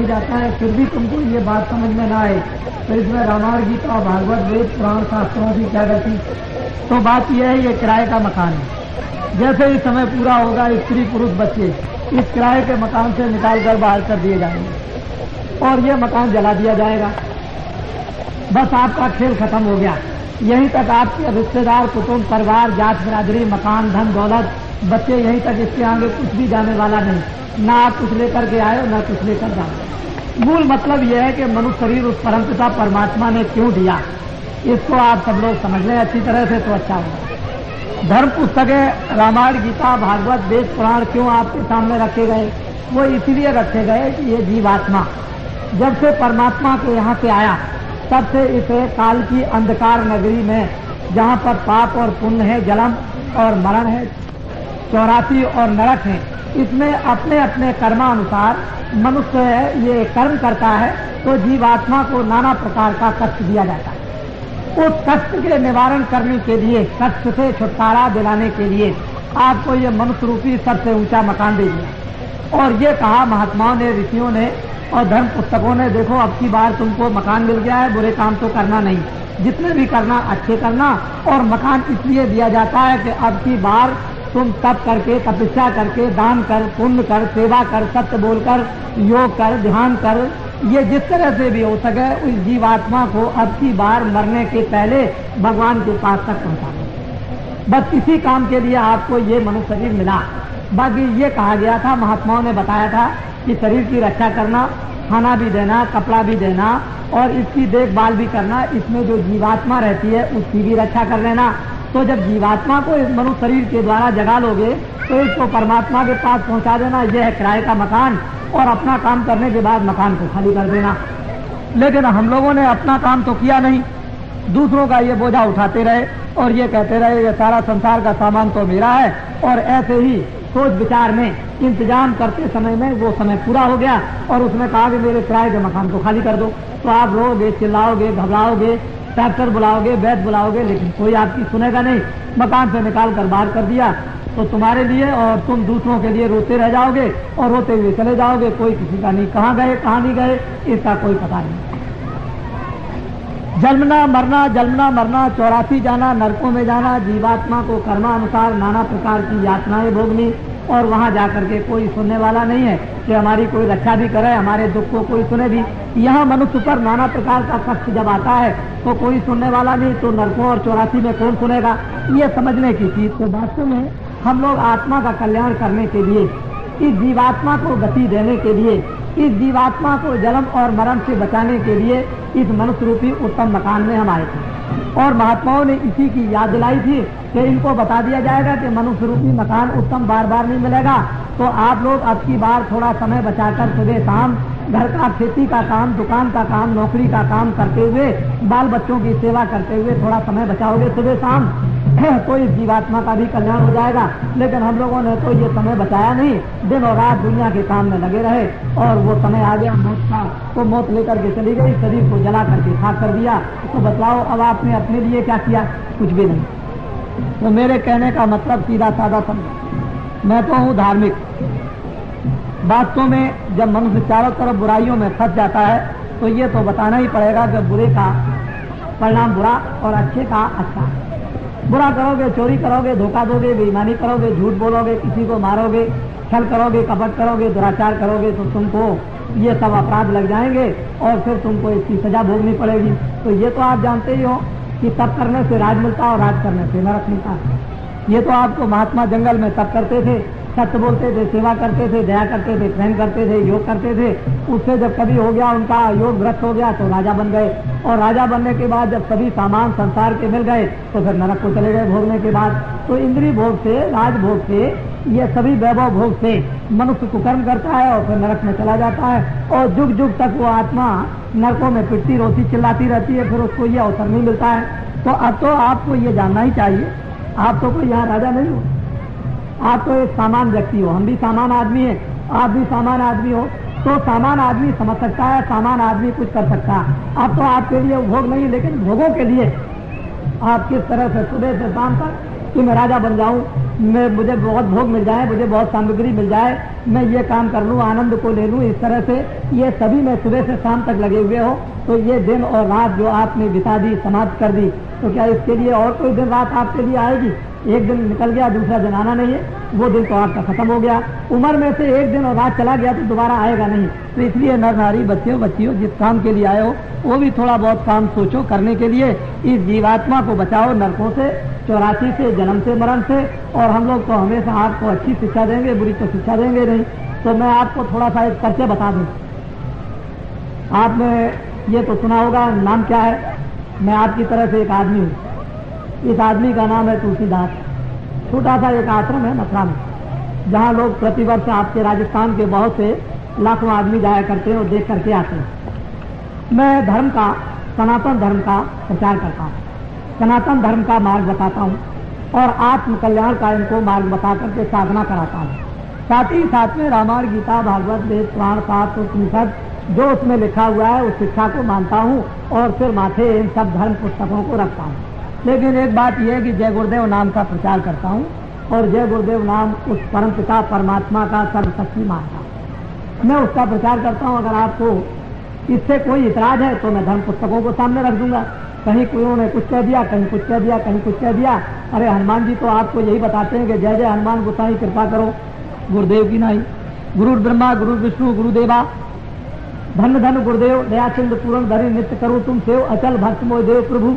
जाता है फिर भी तुमको ये बात समझ में ना आए, तो इसमें रामायण गीता भागवत वेद पुराण शास्त्रों की क्या गति। तो बात यह है, ये किराए का मकान है। जैसे ही समय पूरा होगा स्त्री पुरुष बच्चे इस किराए के मकान से निकाल कर बाहर कर दिए जाएंगे और ये मकान जला दिया जाएगा। बस आपका खेल खत्म हो गया। यहीं तक आपके रिश्तेदार कुटुंब परिवार जात बिरादरी मकान धन दौलत बच्चे यहीं तक, इसके आगे कुछ भी जाने वाला नहीं। ना आप कुछ लेकर के आए ना कुछ लेकर जाओ। मूल मतलब यह है कि मनुष्य शरीर उस परमपिता परमात्मा ने क्यों दिया, इसको आप सब लोग समझ लें अच्छी तरह से तो अच्छा होगा। धर्म पुस्तकें रामायण गीता भागवत वेद पुराण क्यों आपके सामने रखे गए? वो इसलिए रखे गए कि ये जीवात्मा जब से परमात्मा के यहाँ से आया तब से इस काल की अंधकार नगरी में, जहाँ पर पाप और पुण्य है, जन्म और मरण है, 84 और नरक है, इसमें अपने अपने कर्मानुसार मनुष्य ये कर्म करता है तो जीवात्मा को नाना प्रकार का कष्ट दिया जाता है। उस कष्ट के निवारण करने के लिए, कष्ट से छुटकारा दिलाने के लिए आपको ये मनुष्य रूपी सबसे ऊंचा मकान दे दिया। और ये कहा महात्माओं ने, ऋषियों ने और धर्म पुस्तकों ने, देखो अब की बार तुमको मकान मिल गया है, बुरे काम तो करना नहीं, जितने भी करना अच्छे करना। और मकान इसलिए दिया जाता है कि अब की बार तुम तप करके, तपस्या करके, दान कर, पुण्य कर, सेवा कर, सत्य बोलकर, योग कर, ध्यान कर, ये जिस तरह से भी हो सके उस जीवात्मा को अब की बार मरने के पहले भगवान के पास तक पहुंचा दो। बस इसी काम के लिए आपको ये मनुष्य शरीर मिला। बाकी ये कहा गया था, महात्माओं ने बताया था कि शरीर की रक्षा करना, खाना भी देना, कपड़ा भी देना और इसकी देखभाल भी करना, इसमें जो जीवात्मा रहती है उसकी भी रक्षा कर लेना। तो जब जीवात्मा को इस मनुष्य शरीर के द्वारा जगा लोगे तो इसको परमात्मा के पास पहुंचा देना, यह है किराए का मकान। और अपना काम करने के बाद मकान को खाली कर देना। लेकिन हम लोगों ने अपना काम तो किया नहीं, दूसरों का ये बोझा उठाते रहे और ये कहते रहे ये सारा संसार का सामान तो मेरा है। और ऐसे ही सोच विचार में इंतजाम करते समय में वो समय पूरा हो गया और उसने कहा कि मेरे किराए के मकान को खाली कर दो। तो आप रोगे, चिल्लाओगे, घबराओगे, ट्रैक्टर बुलाओगे, वैद्य बुलाओगे, लेकिन कोई आपकी सुनेगा नहीं। मकान से निकाल कर बाहर कर दिया तो तुम्हारे लिए और तुम दूसरों के लिए रोते रह जाओगे और रोते हुए चले जाओगे। कोई किसी का नहीं, कहाँ गए कहाँ नहीं गए इसका कोई पता नहीं। जन्मना मरना, जन्मना मरना, 84 जाना, नरकों में जाना, जीवात्मा को कर्मानुसार नाना प्रकार की यातनाएं भोगनी और वहां जाकर के कोई सुनने वाला नहीं है कि हमारी कोई रक्षा भी करे, हमारे दुख को कोई सुने भी। यहाँ मनुष्य पर नाना प्रकार का कष्ट जब आता है तो कोई सुनने वाला नहीं, तो नरकों और 84 में कौन सुनेगा? ये समझने की चीज। तो वास्तव में हम लोग आत्मा का कल्याण करने के लिए, इस जीवात्मा को गति देने के लिए, इस जीवात्मा को जन्म और मरण से बचाने के लिए इस मनुष्य रूपी उत्तम मकान में हम आए थे। और महात्माओं ने इसी की याद दिलाई थी कि इनको बता दिया जाएगा कि मनुष्य रूपी मकान उत्तम बार बार नहीं मिलेगा। तो आप लोग अब की बार थोड़ा समय बचाकर सुबह शाम घर का, खेती का काम, दुकान का काम, नौकरी का काम करते हुए, बाल बच्चों की सेवा करते हुए थोड़ा समय बचाओगे सुबह शाम तो इस जीवात्मा का भी कल्याण हो जाएगा। लेकिन हम लोगों ने तो ये समय बचाया नहीं, दिन और रात दुनिया के काम में लगे रहे और वो समय आ गया मौत का, तो मौत लेकर के चली गई, शरीर को जला करके खाक कर दिया। तो बतलाओ अब आपने अपने लिए क्या किया? कुछ भी नहीं। तो मेरे कहने का मतलब सीधा साधा समझो, मैं तो हूँ धार्मिक। वास्तव में जब मनुष्य चारों तरफ बुराइयों में फंस जाता है तो ये तो बताना ही पड़ेगा कि बुरे का परिणाम बुरा और अच्छे का अच्छा। बुरा करोगे, चोरी करोगे, धोखा दोगे, बेईमानी करोगे, झूठ बोलोगे, किसी को मारोगे, छल करोगे, कपट करोगे, दुराचार करोगे तो तुमको ये सब अपराध लग जाएंगे और फिर तुमको इसकी सजा भोगनी पड़ेगी। तो ये तो आप जानते ही हो कि तप करने से राज मिलता है और राज करने से नरक मिलता है। ये तो आपको महात्मा जंगल में तप करते थे, सत्य बोलते थे, सेवा करते थे, दया करते थे, प्रेम करते थे, योग करते थे। उससे जब कभी हो गया उनका योग भ्रष्ट हो गया तो राजा बन गए। और राजा बनने के बाद जब सभी सामान संसार के मिल गए तो फिर नरक को चले गए भोगने के बाद। तो इंद्रिय भोग से, राज भोग से, ये सभी वैभव भोग से मनुष्य कुकर्म करता है और फिर नरक में चला जाता है। और जुग जुग तक वो आत्मा नरकों में पिटती रोती चिल्लाती रहती है, फिर उसको ये अवसर नहीं मिलता है। तो अब तो आपको ये जानना ही चाहिए, आप तो कोई यहाँ राजा नहीं हो, आप तो एक सामान्य व्यक्ति हो। हम भी सामान्य आदमी हैं, आप भी सामान्य आदमी हो। तो सामान्य आदमी समझ सकता है, सामान्य आदमी कुछ कर सकता है। अब तो आपके लिए भोग नहीं, लेकिन भोगों के लिए आप किस तरह से सुबह से शाम तक कि मैं राजा बन जाऊं, मैं मुझे बहुत भोग मिल जाए, मुझे बहुत सामग्री मिल जाए, मैं ये काम कर लूं, आनंद को ले लूं, इस तरह से ये सभी में सुबह से शाम तक लगे हुए हो, तो ये दिन और रात जो आपने बिता दी, समाप्त कर दी, तो क्या इसके लिए और कोई दिन रात आपके लिए आएगी? एक दिन निकल गया, दूसरा दिन आना नहीं है, वो दिन तो आपका खत्म हो गया। उम्र में से एक दिन और रात चला गया तो दोबारा आएगा नहीं। तो इसलिए नर नारी, बच्चियों बच्चियों, जिस काम के लिए आए हो वो भी थोड़ा बहुत काम सोचो करने के लिए। इस जीवात्मा को बचाओ नरकों से, 84 से, जन्म से, मरण से। और हम लोग तो हमेशा आपको अच्छी शिक्षा देंगे, बुरी तो शिक्षा देंगे नहीं। तो मैं आपको थोड़ा सा एक परिचय बता दूं। आपने ये तो सुना होगा, नाम क्या है? मैं आपकी तरह से एक आदमी हूँ। इस आदमी का नाम है तुलसीदास। छोटा सा एक आश्रम है मथुरा में, जहाँ लोग प्रतिवर्ष आपके राजस्थान के बहुत से लाखों आदमी जाया करते हैं और देख करके आते हैं। मैं धर्म का, सनातन धर्म का प्रचार करता हूँ, सनातन धर्म का मार्ग बताता हूँ और आत्म कल्याण का इनको मार्ग बता करके साधना कराता हूँ। साथ ही साथ में रामायण, गीता, भागवत, वेद, पुराण, शास्त्र, उपनिषद जो उसमें लिखा हुआ है उस शिक्षा को मानता हूँ और फिर माथे इन सब धर्म पुस्तकों को रखता हूँ। लेकिन एक बात यह है कि जय गुरुदेव नाम का प्रचार करता हूँ और जय गुरुदेव नाम उस परमपिता परमात्मा का सर्वशक्ति मानता हूँ। मैं उसका प्रचार करता हूँ। अगर आपको इससे कोई इतराज है तो मैं धर्म पुस्तकों को सामने रख दूंगा। कहीं कोई उन्होंने कुछ कह दिया, कहीं कुछ कह दिया, कहीं कुछ कह दिया। अरे हनुमान जी तो आपको यही बताते हैं कि जय जय हनुमान गोसाई कृपा करो गुरुदेव की नहीं। गुरु ब्रह्मा गुरु विष्णु गुरुदेवा, धन धन गुरुदेव, दया सिंधु पूर्ण धरि नित्य करो तुम सेव, अचल भक्त मोह देव प्रभु।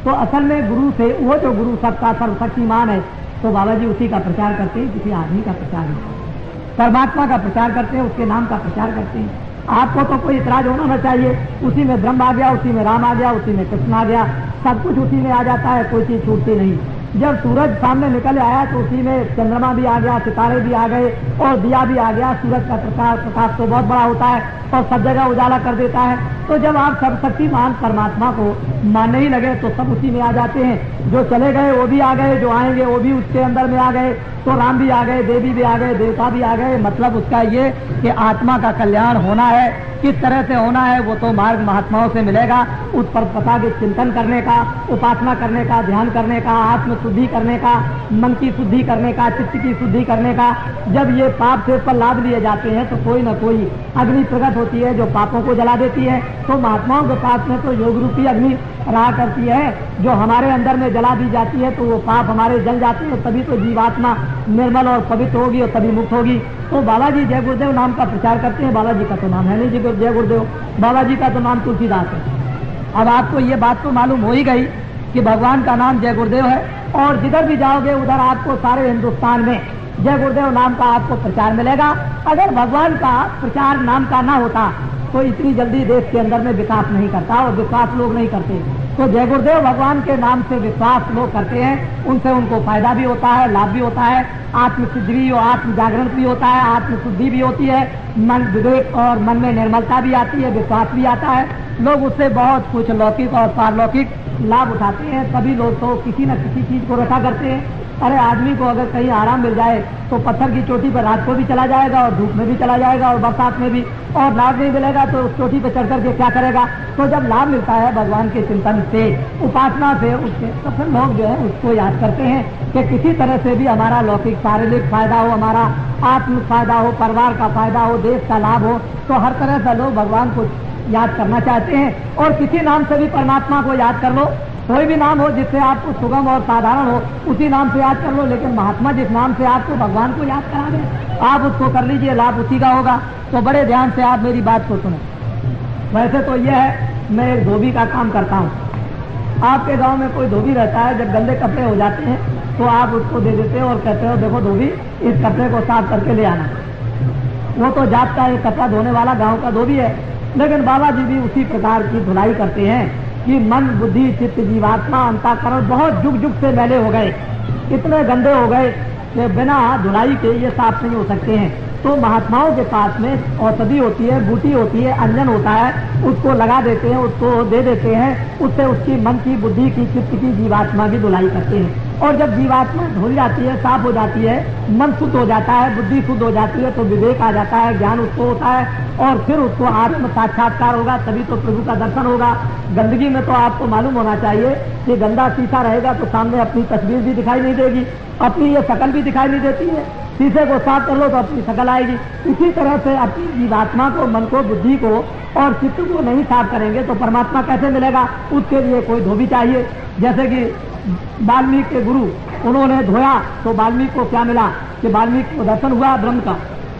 तो असल में गुरु से, वो जो गुरु सबका सर्वशक्तिमान है, तो बाबा जी उसी का प्रचार करते हैं, किसी आदमी का प्रचार नहीं। परमात्मा का प्रचार करते हैं, उसके नाम का प्रचार करते हैं। आपको तो कोई इतराज होना न चाहिए। उसी में ब्रह्म आ गया, उसी में राम आ गया, उसी में कृष्ण आ गया, सब कुछ उसी में आ जाता है, कोई चीज छूटती नहीं। जब सूरज सामने निकल आया तो उसी में चंद्रमा भी आ गया, सितारे भी आ गए और दिया भी आ गया। सूरज का प्रकाश तो बहुत बड़ा होता है और सब जगह उजाला कर देता है। तो जब आप सर्वशक्तिमान परमात्मा को मानने ही लगे तो सब उसी में आ जाते हैं। जो चले गए वो भी आ गए, जो आएंगे वो भी उसके अंदर में आ गए। तो राम भी आ गए, देवी भी आ गए, देवता भी आ गए। मतलब उसका ये कि आत्मा का कल्याण होना है, किस तरह से होना है वो तो मार्ग महात्माओं से मिलेगा। उस पर पता के चिंतन करने का, उपासना करने का, ध्यान करने का, आत्म शुद्धि करने का, मन की शुद्धि करने का, चित्त की शुद्धि करने का। जब ये पाप से पर लाभ लिए जाते हैं तो कोई न कोई अग्नि प्रकट होती है जो पापों को जला देती है। तो महात्माओं के पास में तो योग रूपी अग्नि रहा करती है, जो हमारे अंदर में जला दी जाती है तो वो पाप हमारे जल जाते हैं। तभी तो जीवात्मा निर्मल और पवित्र होगी और तभी मुक्त होगी। तो बाबा जी जय गुरुदेव नाम का प्रचार करते हैं। बाबा जी का तो नाम है नहीं जी जय गुरुदेव, बाबा जी का तो नाम तुलसीदास है। अब आपको ये बात तो मालूम हो ही गई कि भगवान का नाम जय गुरुदेव है और जिधर भी जाओगे उधर आपको सारे हिंदुस्तान में जय गुरुदेव नाम का आपको प्रचार मिलेगा। अगर भगवान का प्रचार नाम का ना होता तो इतनी जल्दी देश के अंदर में विकास नहीं करता और विश्वास लोग नहीं करते। तो जय गुरुदेव भगवान के नाम से विश्वास लोग करते हैं, उनसे उनको फायदा भी होता है, लाभ भी होता है, आत्म सिद्धि भी और आत्म जागरण भी होता है, आत्म शुद्धि भी होती है, मन विवेक और मन में निर्मलता भी आती है, विश्वास भी आता है। लोग उससे बहुत कुछ लौकिक और पारलौकिक लाभ उठाते हैं। सभी लोग तो किसी न किसी चीज को रखा करते हैं। अरे आदमी को अगर कहीं आराम मिल जाए तो पत्थर की चोटी पर रात को भी चला जाएगा और धूप में भी चला जाएगा और बरसात में भी, और लाभ नहीं मिलेगा तो उस चोटी पर चढ़ करके क्या करेगा। तो जब लाभ मिलता है भगवान के चिंतन से, उपासना से, उससे तो फिर लोग जो है उसको याद करते हैं कि किसी तरह से भी हमारा लौकिक शारीरिक फायदा हो, हमारा आत्म फायदा हो, परिवार का फायदा हो, देश का लाभ हो। तो हर तरह से लोग भगवान को याद करना चाहते हैं। और किसी नाम से भी परमात्मा को याद कर लो, कोई भी नाम हो जिससे आपको सुगम और साधारण हो, उसी नाम से याद कर लो। लेकिन महात्मा जिस नाम से आपको भगवान को याद करा दे, आप उसको कर लीजिए, लाभ उसी का होगा। तो बड़े ध्यान से आप मेरी बात को सुनो। वैसे तो यह है, मैं एक धोबी का काम करता हूँ। आपके गांव में कोई धोबी रहता है, जब गंदे कपड़े हो जाते हैं तो आप उसको दे देते हो और कहते हो देखो धोबी इस कपड़े को साफ करके ले आना। वो तो जाता है, कपड़ा धोने वाला गाँव का धोबी है। लेकिन बाबा जी भी उसी प्रकार की धुलाई करते हैं कि मन बुद्धि चित्त जीवात्मा अंतःकरण बहुत जुग जुग से मैले हो गए, इतने गंदे हो गए कि बिना धुलाई के ये साफ नहीं हो सकते हैं। तो महात्माओं के पास में औषधि होती है, बूटी होती है, अंजन होता है, उसको लगा देते हैं, उसको दे देते हैं। उससे उसकी मन की बुद्धि की चित्त की जीवात्मा की धुलाई करते हैं। और जब जीवात्मा धुल जाती है, साफ हो जाती है, मन शुद्ध हो जाता है, बुद्धि शुद्ध हो जाती है, तो विवेक आ जाता है, ज्ञान उसको होता है और फिर उसको आत्म साक्षात्कार होगा, तभी तो प्रभु का दर्शन होगा। गंदगी में तो आपको मालूम होना चाहिए कि गंदा शीशा रहेगा तो सामने अपनी तस्वीर भी दिखाई नहीं देगी, अपनी ये शकल भी दिखाई नहीं देती है। शीशे को साफ कर लो तो अपनी शकल आएगी। इसी तरह से अपनी जीवात्मा को, मन को, बुद्धि को और चित्त को नहीं साफ करेंगे तो परमात्मा कैसे मिलेगा? उसके लिए कोई धोबी चाहिए। जैसे कि वाल्मीकि के गुरु, उन्होंने धोया तो वाल्मीकि को क्या मिला कि वाल्मीकि को दर्शन हुआ ब्रह्म का,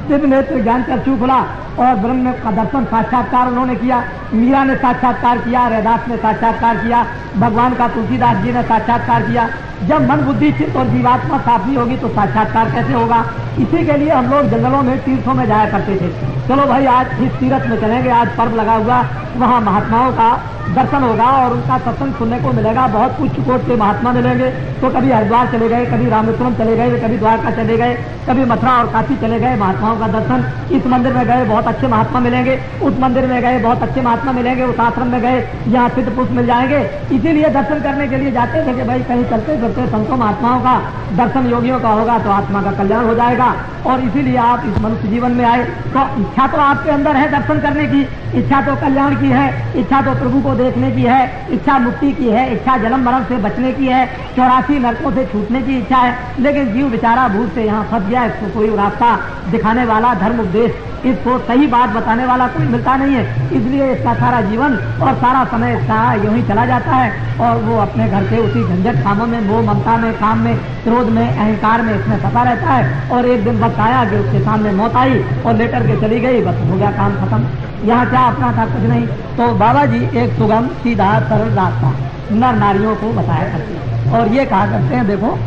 दिव्य नेत्र ज्ञान चक्षु खुला और ब्रह्म का दर्शन साक्षात्कार उन्होंने किया। मीरा ने साक्षात्कार किया, रैदास ने साक्षात्कार किया, भगवान का तुलसीदास जी ने साक्षात्कार किया। जब मन, बुद्धि, चित्त और जीवात्मा साफ नहीं होगी तो साक्षात्कार कैसे होगा? इसी के लिए हम लोग जंगलों में, तीर्थों में जाया करते थे। चलो भाई आज इस तीर्थ में चलेंगे, आज पर्व लगा हुआ, वहाँ महात्माओं का दर्शन होगा और उनका सत्संग सुनने को मिलेगा। बहुत उच्च कोट के महात्मा मिलेंगे। तो कभी हरिद्वार चले गए, कभी रामेश्वरम चले गए, कभी द्वारका चले गए, कभी मथुरा और काशी चले गए, महात्माओं का दर्शन। इस मंदिर में गए, बहुत अच्छे महात्मा मिलेंगे, उस मंदिर में गए, बहुत अच्छे महात्मा मिलेंगे, उस आश्रम में गए, यहाँ सिद्ध पुरुष मिल जाएंगे। इसीलिए दर्शन करने के लिए जाते थे कि भाई कहीं चलते फिरते संतों महात्माओं का दर्शन, योगियों का होगा तो आत्मा का कल्याण हो जाएगा। और इसीलिए आप इस मनुष्य जीवन में आए। तो इच्छा तो आपके अंदर है दर्शन करने की, इच्छा तो कल्याण की है, इच्छा तो प्रभु को देखने की है, इच्छा मुक्ति की है, इच्छा जन्म मरण से बचने की है, 84 नरकों से छूटने की इच्छा है। लेकिन जीव बेचारा भूल से यहाँ फंस गया, इसको कोई रास्ता दिखाने वाला, धर्म उपदेश, इसको सही बात बताने वाला कोई मिलता नहीं है। इसलिए इसका सारा जीवन और सारा समय इसका यूं ही चला जाता है और वो अपने घर के उसी झंझट कामों में, मोह ममता में, काम में, क्रोध में, अहंकार में इसमें फंसा रहता है। और एक दिन वक्त आया कि उसके सामने मौत आई और लेटर के चली गई, बस हो गया काम खत्म। यहाँ क्या अपना था? कुछ नहीं। तो बाबा जी एक सुगम, सीधा, सरल रास्ता नर नारियों को बताया करते हैं और ये कहा करते हैं, देखो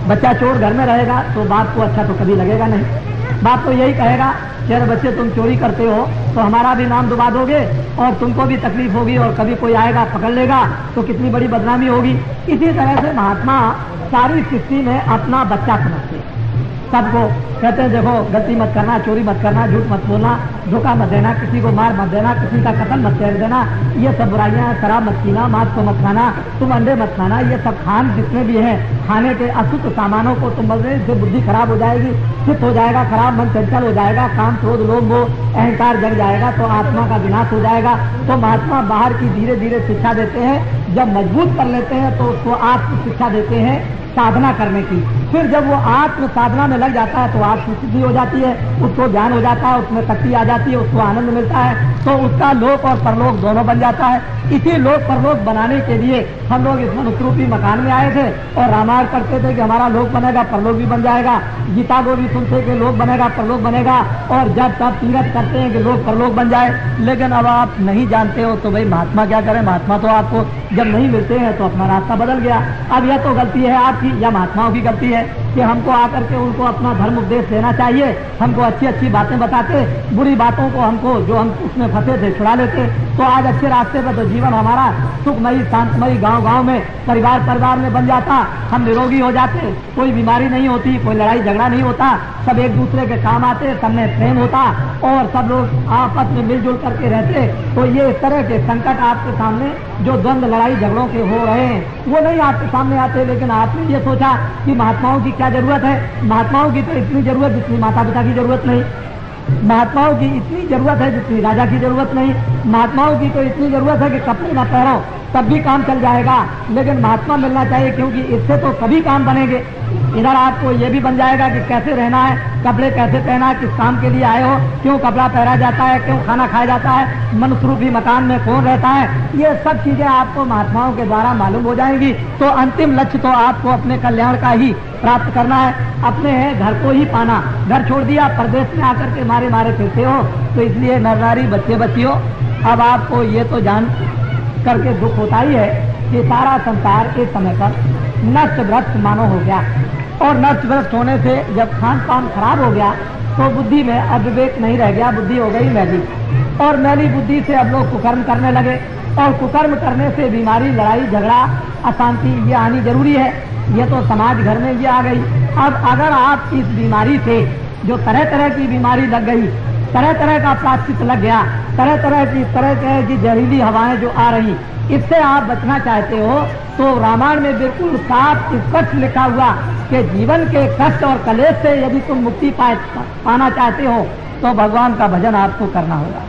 बच्चा चोर घर में रहेगा तो बाप को अच्छा तो कभी लगेगा नहीं। बाप तो यही कहेगा कि अरे बच्चे तुम चोरी करते हो तो हमारा भी नाम डुबा दोगे और तुमको भी तकलीफ होगी और कभी कोई आएगा पकड़ लेगा तो कितनी बड़ी बदनामी होगी। इसी तरह से महात्मा सारी सृष्टि में अपना बच्चा समझते हैं। सबको कहते हैं देखो गलती मत करना, चोरी मत करना, झूठ मत बोलना, धोखा मत देना, किसी को मार मत देना, किसी का कत्ल मत कर देना, ये सब बुराइयां हैं। शराब मत पीना, मांस को मत खाना, तुम अंडे मत खाना, ये सब खान जितने भी हैं खाने के अशुद्ध सामानों को तुम बोल रहे, इससे बुद्धि खराब हो जाएगी, चित्त हो जाएगा खराब, मन चंचल हो जाएगा, काम, क्रोध, लोभ, मोह, अहंकार जग जाएगा तो आत्मा का विनाश हो जाएगा। तो महात्मा बाहर की धीरे धीरे शिक्षा देते हैं। जब मजबूत कर लेते हैं तो उसको आत्म शिक्षा देते हैं साधना करने की। फिर जब वो आत्म साधना में लग जाता है तो आत्म सिद्धि हो जाती है, उसको ज्ञान हो जाता है, उसमें शक्ति आ जाती है, उसको आनंद मिलता है, तो उसका लोक और परलोक दोनों बन जाता है। इसी लोक परलोक बनाने के लिए हम लोग इस मनुष्य रूपी मकान में आए थे और रामायण करते थे कि हमारा लोक बनेगा, परलोक भी बन जाएगा। गीता को भी सुनते कि लोक बनेगा, परलोक बनेगा, और जब तब तीरथ करते हैं कि लोक परलोक बन जाए। लेकिन अब आप नहीं जानते हो तो भाई महात्मा क्या करें? महात्मा तो आपको जब नहीं मिलते हैं तो अपना रास्ता बदल गया। अब यह तो गलती है आपकी या महात्माओं की गलती है कि हमको आकर के उनको अपना धर्म उपदेश देना चाहिए, हमको अच्छी अच्छी बातें बताते, बुरी बातों को हमको जो हम उसमें फंसे थे छुड़ा लेते तो आज अच्छे रास्ते पर तो जीवन हमारा सुखमयी, शांतमयी, गांव-गांव में, परिवार में बन जाता, हम निरोगी हो जाते, कोई बीमारी नहीं होती, कोई लड़ाई झगड़ा नहीं होता, सब एक दूसरे के काम आते, सब में प्रेम होता और सब लोग आपस में मिलजुल करके रहते। तो ये इस तरह के संकट आपके सामने जो द्वंद्व, लड़ाई झगड़ों के हो रहे हैं वो नहीं आपके सामने आते। लेकिन आपने ये सोचा कि महात्माओं की क्या जरूरत है? महात्माओं की तो इतनी जरूरत जितनी माता पिता की जरूरत नहीं, महात्माओं की इतनी जरूरत है जितनी राजा की जरूरत नहीं, महात्माओं की तो इतनी जरूरत है कि कपड़े न पहनो तब भी काम चल जाएगा। लेकिन महात्मा मिलना चाहिए क्योंकि इससे तो सभी काम बनेंगे। इधर आपको ये भी बन जाएगा कि कैसे रहना है, कपड़े कैसे पहना है, किस काम के लिए आए हो, क्यों कपड़ा पहना जाता है, क्यों खाना खाया जाता है, मनुष्य रूपी मकान में कौन रहता है, ये सब चीजें आपको महात्माओं के द्वारा मालूम हो जाएंगी। तो अंतिम लक्ष्य तो आपको अपने कल्याण का ही प्राप्त करना है, अपने घर को ही पाना। घर छोड़ दिया, परदेश में आकर के मारे मारे फिरते हो। तो इसलिए नर नारी, बच्चे बच्चियों, अब आपको ये तो जान करके दुख होता ही है कि सारा संसार के समय पर नष्ट भ्रष्ट मानो हो गया और नष्ट भ्रष्ट होने से जब खान पान खराब हो गया तो बुद्धि में अविवेक नहीं रह गया, बुद्धि हो गई मैली और मैली बुद्धि से अब लोग कुकर्म करने लगे और कुकर्म करने से बीमारी, लड़ाई झगड़ा, अशांति ये आनी जरूरी है। ये तो समाज घर में ये आ गई। अब अगर आप इस बीमारी से जो तरह तरह की बीमारी लग गई, तरह तरह का प्लास्टिक लग गया, तरह तरह की जहरीली हवाएं जो आ रही, इससे आप बचना चाहते हो तो रामायण में बिल्कुल साफ स्पष्ट लिखा हुआ कि जीवन के कष्ट और कलेश से यदि तुम मुक्ति पाना चाहते हो तो भगवान का भजन आपको करना होगा,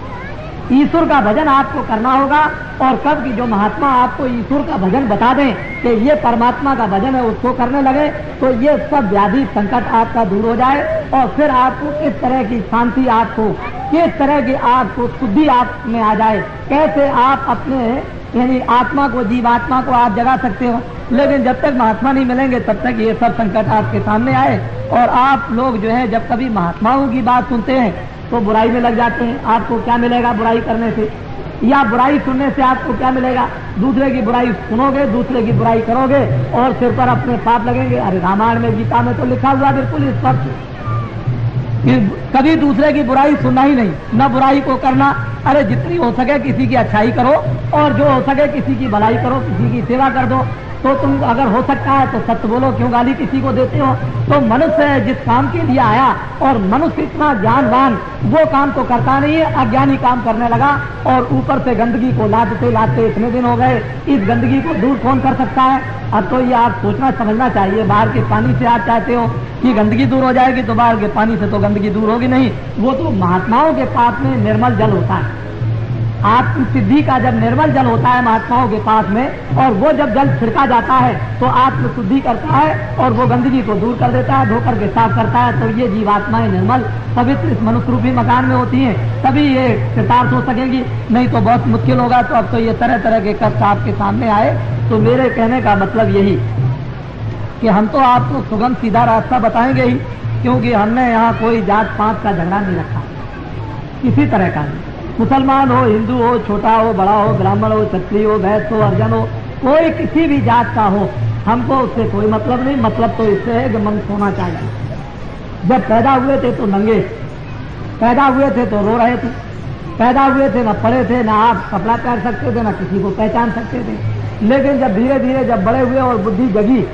ईश्वर का भजन आपको करना होगा। और कब की जो महात्मा आपको ईश्वर का भजन बता दें कि ये परमात्मा का भजन है, उसको करने लगे तो ये सब व्याधि संकट आपका दूर हो जाए और फिर आपको किस तरह की शांति, आपको किस तरह की आपको शुद्धि आप में आ जाए, कैसे आप अपने यानी आत्मा को, जीवात्मा को आप जगा सकते हो। लेकिन जब तक महात्मा नहीं मिलेंगे तब तक ये सब संकट आपके सामने आए। और आप लोग जो है जब कभी महात्माओं की बात सुनते हैं तो बुराई में लग जाते हैं। आपको क्या मिलेगा बुराई करने से, या बुराई सुनने से आपको क्या मिलेगा? दूसरे की बुराई सुनोगे, दूसरे की बुराई करोगे और सिर पर अपने पाप लगेंगे। अरे रामायण में, गीता में तो लिखा हुआ बिल्कुल स्पष्ट कि कभी दूसरे की बुराई सुनना ही नहीं, न बुराई को करना। अरे जितनी हो सके किसी की अच्छाई करो और जो हो सके किसी की भलाई करो, किसी की सेवा कर दो। तो तुम अगर हो सकता है तो सत्य बोलो, क्यों गाली किसी को देते हो? तो मनुष्य जिस काम के लिए आया और मनुष्य इतना ज्ञानवान वो काम तो करता नहीं है, अज्ञानी काम करने लगा और ऊपर से गंदगी को लादते लादते इतने दिन हो गए। इस गंदगी को दूर कौन कर सकता है? अब तो ये आप सोचना समझना चाहिए। बाहर के पानी से आप चाहते हो कि गंदगी दूर हो जाएगी, तो बाहर के पानी से तो गंदगी दूर होगी नहीं। वो तो महात्माओं के पास में निर्मल जल होता है। आत्म सिद्धि का जब निर्मल जल होता है महात्माओं के पास में, और वो जब जल छिड़का जाता है तो आत्म शुद्धि करता है और वो गंदगी को दूर कर देता है, धोकर के साफ करता है। तो ये जीवात्माएं निर्मल पवित्र इस मनुष्य रूपी मकान में होती हैं, तभी ये कृतार्थ हो सकेंगी, नहीं तो बहुत मुश्किल होगा। तो अब तो ये तरह तरह के कष्ट आपके सामने आए। तो मेरे कहने का मतलब यही कि हम तो आपको सुगम सीधा रास्ता बताएंगे ही, क्योंकि हमने यहाँ कोई जात पात का झगड़ा नहीं रखा, किसी तरह का नहीं। मुसलमान हो, हिंदू हो, छोटा हो, बड़ा हो, ब्राह्मण हो, क्षत्रिय हो, वैश्य हो, अर्जन हो, कोई किसी भी जात का हो, हमको उससे कोई मतलब नहीं। मतलब तो इससे है कि मन होना चाहिए। जब पैदा हुए थे तो नंगे, पैदा हुए थे तो रो रहे थे, पैदा हुए थे न पढ़े थे, न आप कपड़ा पहन सकते थे, न किसी को पहचान सकते थे। लेकिन जब धीरे धीरे जब बड़े हुए और बुद्धि जगी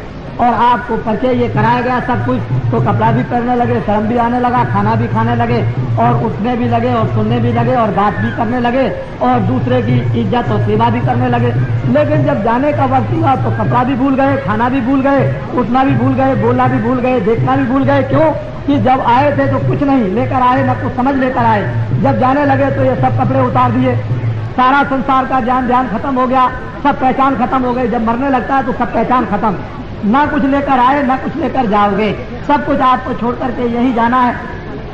और आपको परिचय ये कराया गया सब कुछ, तो कपड़ा भी पहनने लगे, शर्म भी आने लगा, खाना भी खाने लगे और उठने भी लगे और सुनने भी लगे और बात भी करने लगे और दूसरे की इज्जत और सेवा भी करने लगे। लेकिन जब जाने का वक्त हुआ तो कपड़ा भी भूल गए, खाना भी भूल गए, उठना भी भूल गए, बोलना भी भूल गए, देखना भी भूल गए। क्यों? कि जब आए थे तो कुछ नहीं लेकर आए, न कुछ समझ लेकर आए। जब जाने लगे तो ये सब कपड़े उतार दिए, सारा संसार का ध्यान खत्म हो गया, सब पहचान खत्म हो गई। जब मरने लगता है तो सब पहचान खत्म, ना कुछ लेकर आए ना कुछ लेकर जाओगे, सब कुछ आपको छोड़ करके यही जाना है,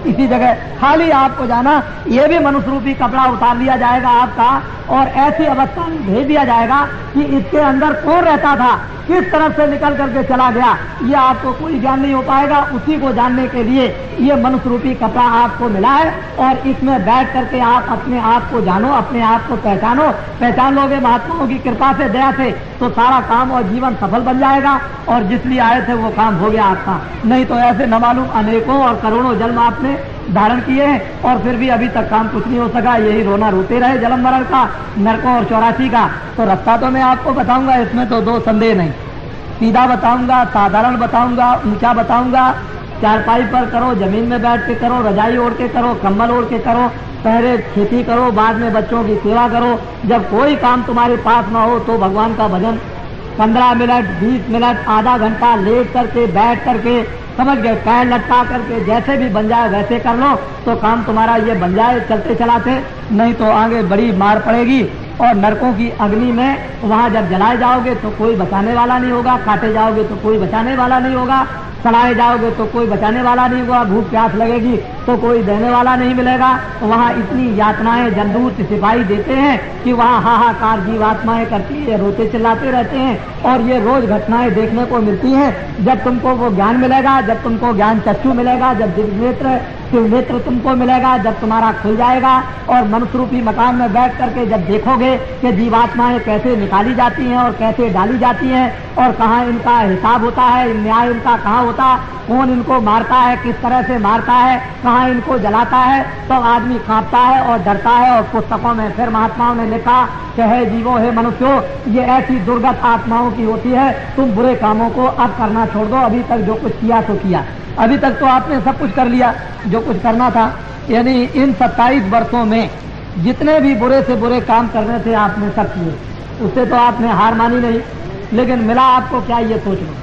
इसी जगह खाली आपको जाना। ये भी मनुष्य रूपी कपड़ा उतार लिया जाएगा आपका और ऐसी अवस्था में भेज दिया जाएगा कि इसके अंदर कौन रहता था, किस तरफ से निकल करके चला गया, ये आपको कोई ज्ञान नहीं हो पाएगा। उसी को जानने के लिए ये मनुष्य रूपी कपड़ा आपको मिला है और इसमें बैठ करके आप अपने आप को जानो, अपने आप को पहचानो। पहचान लोगे महात्माओं की कृपा से, दया से, तो सारा काम और जीवन सफल बन जाएगा और जिस लिए आए थे वो काम हो गया आपका। नहीं तो ऐसे न मालूम अनेकों और करोड़ों जन्म आपने धारण किए हैं और फिर भी अभी तक काम कुछ नहीं हो सका। यही रोना रोते रहे जन्म मरण का, नरकों और 84 का। तो रास्ता तो मैं आपको बताऊंगा, इसमें तो दो संदेह नहीं। सीधा बताऊंगा, साधारण बताऊंगा, ऊंचा बताऊंगा। चारपाई पर करो, जमीन में बैठ के करो, रजाई ओढ़ के करो, कंबल ओढ़ के करो, पहले खेती करो, बाद में बच्चों की सेवा करो। जब कोई काम तुम्हारे पास ना हो तो भगवान का भजन 15 मिनट, 20 मिनट, आधा घंटा लेट करके, बैठ करके, समझ गए, पैर लटका करके जैसे भी बन जाए वैसे कर लो तो काम तुम्हारा ये बन जाए चलते चलाते। नहीं तो आगे बड़ी मार पड़ेगी और नरकों की अग्नि में वहां जब जलाए जाओगे तो कोई बचाने वाला नहीं होगा, काटे जाओगे तो कोई बचाने वाला नहीं होगा, सड़ाए जाओगे तो कोई बचाने वाला नहीं होगा, भूख प्यास लगेगी तो कोई देने वाला नहीं मिलेगा। वहाँ इतनी यातनाएं जमदूत सिपाही देते हैं कि वहाँ हाहाकार जीवात्माएं करती है, रोते चिल्लाते रहते हैं और ये रोज घटनाएं देखने को मिलती हैं। जब तुमको वो ज्ञान मिलेगा, जब तुमको ज्ञान चक्षु मिलेगा, जब दिव्य नेत्र तुमको मिलेगा, जब तुम्हारा खुल जाएगा और मनुष्य रूपी मकान में बैठ करके जब देखोगे कि जीवात्माएं कैसे निकाली जाती हैं और कैसे डाली जाती हैं और कहाँ इनका हिसाब होता है, न्याय इनका कहाँ होता, कौन इनको मारता है, किस तरह से मारता है, कहाँ इनको जलाता है, तो आदमी कांपता है और डरता है। और पुस्तकों में फिर महात्माओं ने लिखा कि हे जीवो, हे मनुष्यों, ये ऐसी दुर्गत आत्माओं की होती है, तुम बुरे कामों को अब करना छोड़ दो। अभी तक जो कुछ किया तो किया, अभी तक तो आपने सब कुछ कर लिया जो कुछ करना था। यानी इन 27 वर्षों में जितने भी बुरे से बुरे काम करने थे आपने सब किए। उससे तो आपने हार मानी नहीं, लेकिन मिला आपको क्या ये सोच लो।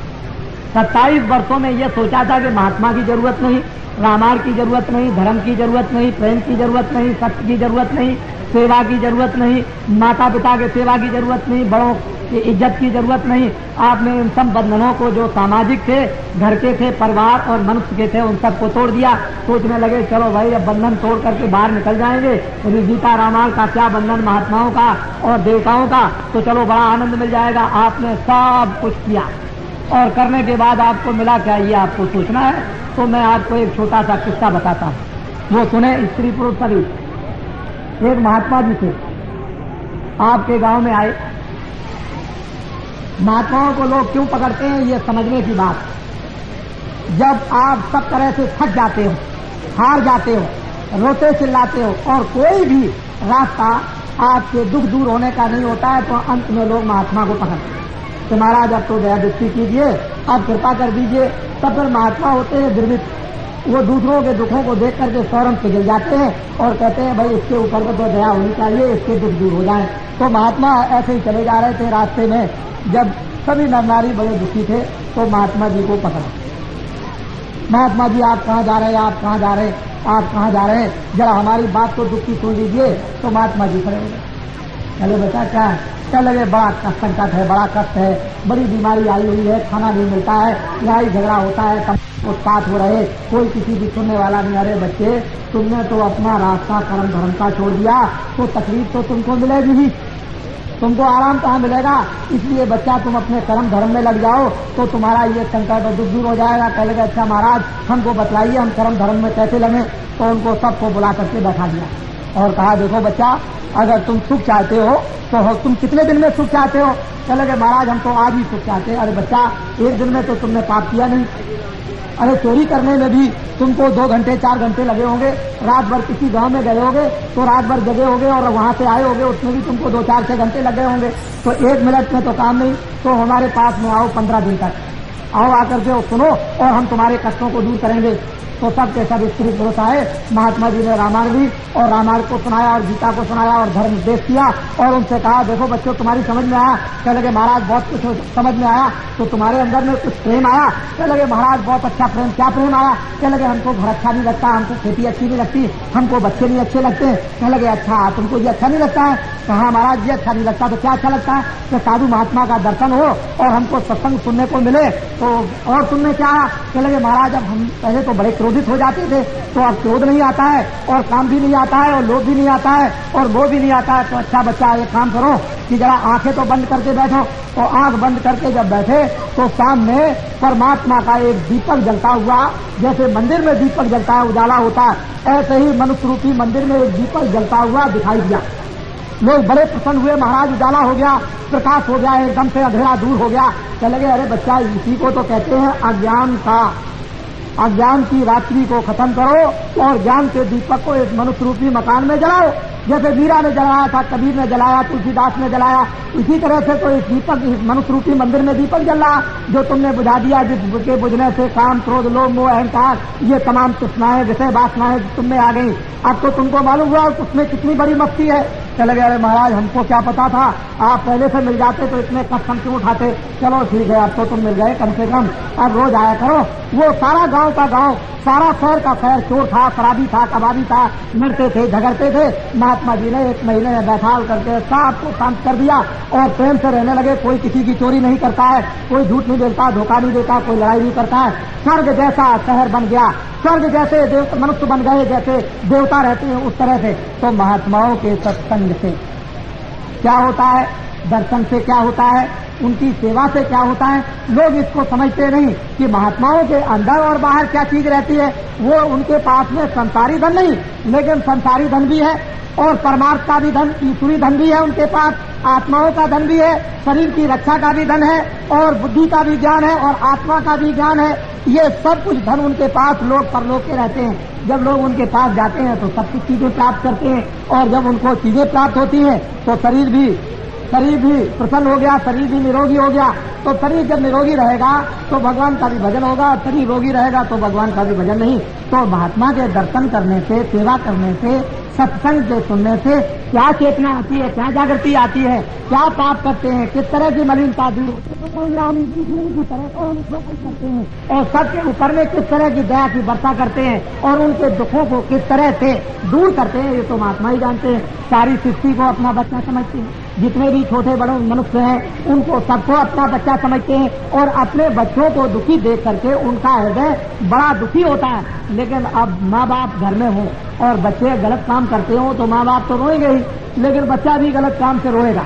27 वर्षों में ये सोचा था कि महात्मा की जरूरत नहीं, रामायण की जरूरत नहीं, धर्म की जरूरत नहीं, प्रेम की जरूरत नहीं, सत्य की जरूरत नहीं, सेवा की जरूरत नहीं, माता पिता के सेवा की जरूरत नहीं, बड़ों की इज्जत की जरूरत नहीं। आपने इन सब बंधनों को जो सामाजिक थे, घर के थे, परिवार और मनुष्य के थे, उन सबको तोड़ दिया। सोचने लगे चलो भाई अब बंधन तोड़ करके बाहर निकल जाएंगे, गीता रामायण का क्या बंधन महात्माओं का और देवताओं का, तो चलो बड़ा आनंद मिल जाएगा। आपने सब कुछ किया और करने के बाद आपको मिला क्या, ये आपको सोचना है। तो मैं आपको एक छोटा सा किस्सा बताता हूँ, वो सुने। स्त्री पुरुष सभी एक महात्मा जी थे, आपके गांव में आए। महात्माओं को लोग क्यों पकड़ते हैं ये समझने की बात। जब आप सब तरह से थक जाते हो, हार जाते हो, रोते चिल्लाते हो और कोई भी रास्ता आपके दुख दूर होने का नहीं होता है, तो अंत में लोग महात्मा को पकड़ते हैं कि महाराज अब तो दया दृष्टि कीजिए, अब कृपा कर दीजिए। तब फिर महात्मा होते हैं द्रवित, वो दूसरों के दुखों को देख करके फौरन पिघल जाते हैं और कहते हैं भाई इसके ऊपर तो दया होनी चाहिए, इसके दुख दूर हो जाए। तो महात्मा ऐसे ही चले जा रहे थे। रास्ते में जब सभी नर नारी बड़े दुखी थे तो महात्मा जी को पकड़ा। महात्मा जी आप कहाँ जा रहे हैं, आप कहाँ जा रहे हैं, आप कहाँ जा रहे हैं, जरा हमारी बात तो दुख की सुन लीजिए। तो महात्मा जी खड़े हो गए। चलो बेटा क्या है, क्या लगे, बड़ा संकट है, बड़ा कष्ट है, बड़ी बीमारी आई हुई है, खाना नहीं मिलता है, लड़ाई झगड़ा होता है, उत्पात हो रहे, कोई किसी की सुनने वाला नहीं। अरे बच्चे तुमने तो अपना रास्ता कर्म धर्म का छोड़ दिया तो तकलीफ तो तुमको मिलेगी ही, तुमको आराम कहाँ मिलेगा। इसलिए बच्चा तुम अपने कर्म धर्म में लग जाओ तो तुम्हारा ये संकट और दुख दूर हो जाएगा। कह लगे अच्छा महाराज हमको बतलाइए हम कर्म धर्म में कैसे लगे। तो उनको सबको बुला करके बैठा दिया और कहा देखो बच्चा अगर तुम सुख चाहते हो तो तुम कितने दिन में सुख चाहते हो। कह लगे महाराज हम तो आज ही सुख चाहते हैं। अरे बच्चा एक दिन में तो तुमने पाप किया नहीं। अरे चोरी करने में भी तुमको 2 घंटे 4 घंटे लगे होंगे, रात भर किसी गांव में गए होगे तो रात भर जगे होगे और वहां से आए होगे, उसमें भी तुमको 2 4 6 घंटे लगे होंगे। तो 1 मिनट में तो काम नहीं। तो हमारे पास में आओ 15 दिन तक आओ, आकर के सुनो और हम तुम्हारे कष्टों को दूर करेंगे। तो सब के सब स्त्री पुरुष आए। महात्मा जी ने रामायण ली और रामायण को सुनाया और गीता को सुनाया और धर्म उपदेश किया और उनसे कहा देखो बच्चों तुम्हारी समझ में आया। कह लगे महाराज बहुत कुछ समझ में आया। तो तुम्हारे अंदर में कुछ प्रेम आया। कह लगे महाराज बहुत अच्छा प्रेम। क्या प्रेम आया। कह लगे हमको घर अच्छा नहीं लगता, हमको खेती अच्छी नहीं लगती, हमको बच्चे नहीं अच्छे लगते। कह लगे अच्छा तुमको ये अच्छा नहीं लगता है। कहा महाराज ये अच्छा नहीं लगता तो क्या अच्छा लगता है कि साधु महात्मा का दर्शन हो और हमको सत्संग सुनने को मिले। तो और सुनने क्या आया। कह लगे महाराज अब हम पहले तो बड़े क्रोधित हो जाते थे, तो अब क्रोध नहीं आता है और काम भी नहीं आता है और लोभ भी नहीं आता है और मोह भी नहीं आता है। तो अच्छा बच्चा एक काम करो कि जरा आंखें तो बंद करके बैठो। तो आंख बंद करके जब बैठे तो सामने परमात्मा का एक दीपक जलता हुआ, जैसे मंदिर में दीपक जलता है उजाला होता है, ऐसे ही मनुष्य रूपी मंदिर में एक दीपक जलता हुआ दिखाई दिया। लोग बड़े प्रसन्न हुए। महाराज उजाला हो गया, प्रकाश हो गया, एकदम से अंधेरा दूर हो गया। कह लगे अरे बच्चा इसी को तो कहते हैं अज्ञान का, अज्ञान की रात्रि को खत्म करो और ज्ञान के दीपक को इस मनुष्य रूपी मकान में जलाओ। जैसे मीरा ने जलाया था, कबीर ने जलाया, तुलसीदास ने जलाया, इसी तरह से तो इस दीपक इस मनुष्य रूपी मंदिर में दीपक जल रहा जो तुमने बुझा दिया, जिसके बुझने से काम क्रोध लोभ मोह अहंकार ये तमाम तृष्णाएं विषय वासनाएं तुमने आ गई। अब तो तुमको मालूम हुआ उसमें कितनी बड़ी मस्ती है। चले गए अरे महाराज हमको क्या पता था, आप पहले से मिल जाते तो इतने कष्ट हम क्यों उठाते। चलो ठीक है अब तो तुम मिल गए, कम से कम अब रोज आया करो। वो सारा गांव का गांव, सारा शहर का शहर चोर था, शराबी था, कबाबी था, लड़ते थे, झगड़ते थे। महात्मा जी ने 1 महीने में बैठाल करके सबको शांत कर दिया और प्रेम से रहने लगे। कोई किसी की चोरी नहीं करता है, कोई झूठ नहीं देता, धोखा नहीं देता, कोई लड़ाई नहीं करता है। स्वर्ग जैसा शहर बन गया, स्वर्ग जैसे मनुष्य बन गए, जैसे देवता रहते हैं उस तरह से। तो महात्माओं के सत्संग से क्या होता है, दर्शन से क्या होता है, उनकी सेवा से क्या होता है। लोग इसको समझते नहीं कि महात्माओं के अंदर और बाहर क्या चीज रहती है। वो उनके पास में संसारी धन नहीं, लेकिन संसारी धन भी है और परमार्थ का भी धन, ईश्वरी धन भी है उनके पास, आत्माओं का धन भी है, शरीर की रक्षा का भी धन है और बुद्धि का भी ज्ञान है और आत्मा का भी ज्ञान है। ये सब कुछ धन उनके पास लोग परलोक के रहते हैं। जब लोग उनके पास जाते हैं तो सब कुछ चीजें प्राप्त करते हैं और जब उनको चीजें प्राप्त होती हैं तो शरीर भी शरीर भी प्रसन्न हो गया, शरीर भी निरोगी हो गया। तो शरीर जब निरोगी रहेगा तो भगवान का भी भजन होगा, शरीर रोगी रहेगा तो भगवान का भी भजन नहीं। तो महात्मा के दर्शन करने से, सेवा करने से, सत्संग के सुनने से क्या चेतना आती है, क्या जागृति आती है, क्या पाप करते हैं, किस तरह की मलिनता दूर की तरह करते हैं और सबके ऊपर में किस तरह की दया की वर्षा करते हैं और उनके दुखों को किस तरह से दूर करते हैं, ये तो महात्मा ही जानते हैं। सारी सृष्टि को अपना बच्चा समझते हैं, जितने भी छोटे बड़े मनुष्य हैं उनको सबको अपना बच्चा समझते हैं और अपने बच्चों को दुखी देख करके उनका हृदय बड़ा दुखी होता है। लेकिन अब माँ बाप घर में हो और बच्चे गलत काम करते हो तो माँ बाप तो रोएंगे ही, लेकिन बच्चा भी गलत काम से रोएगा,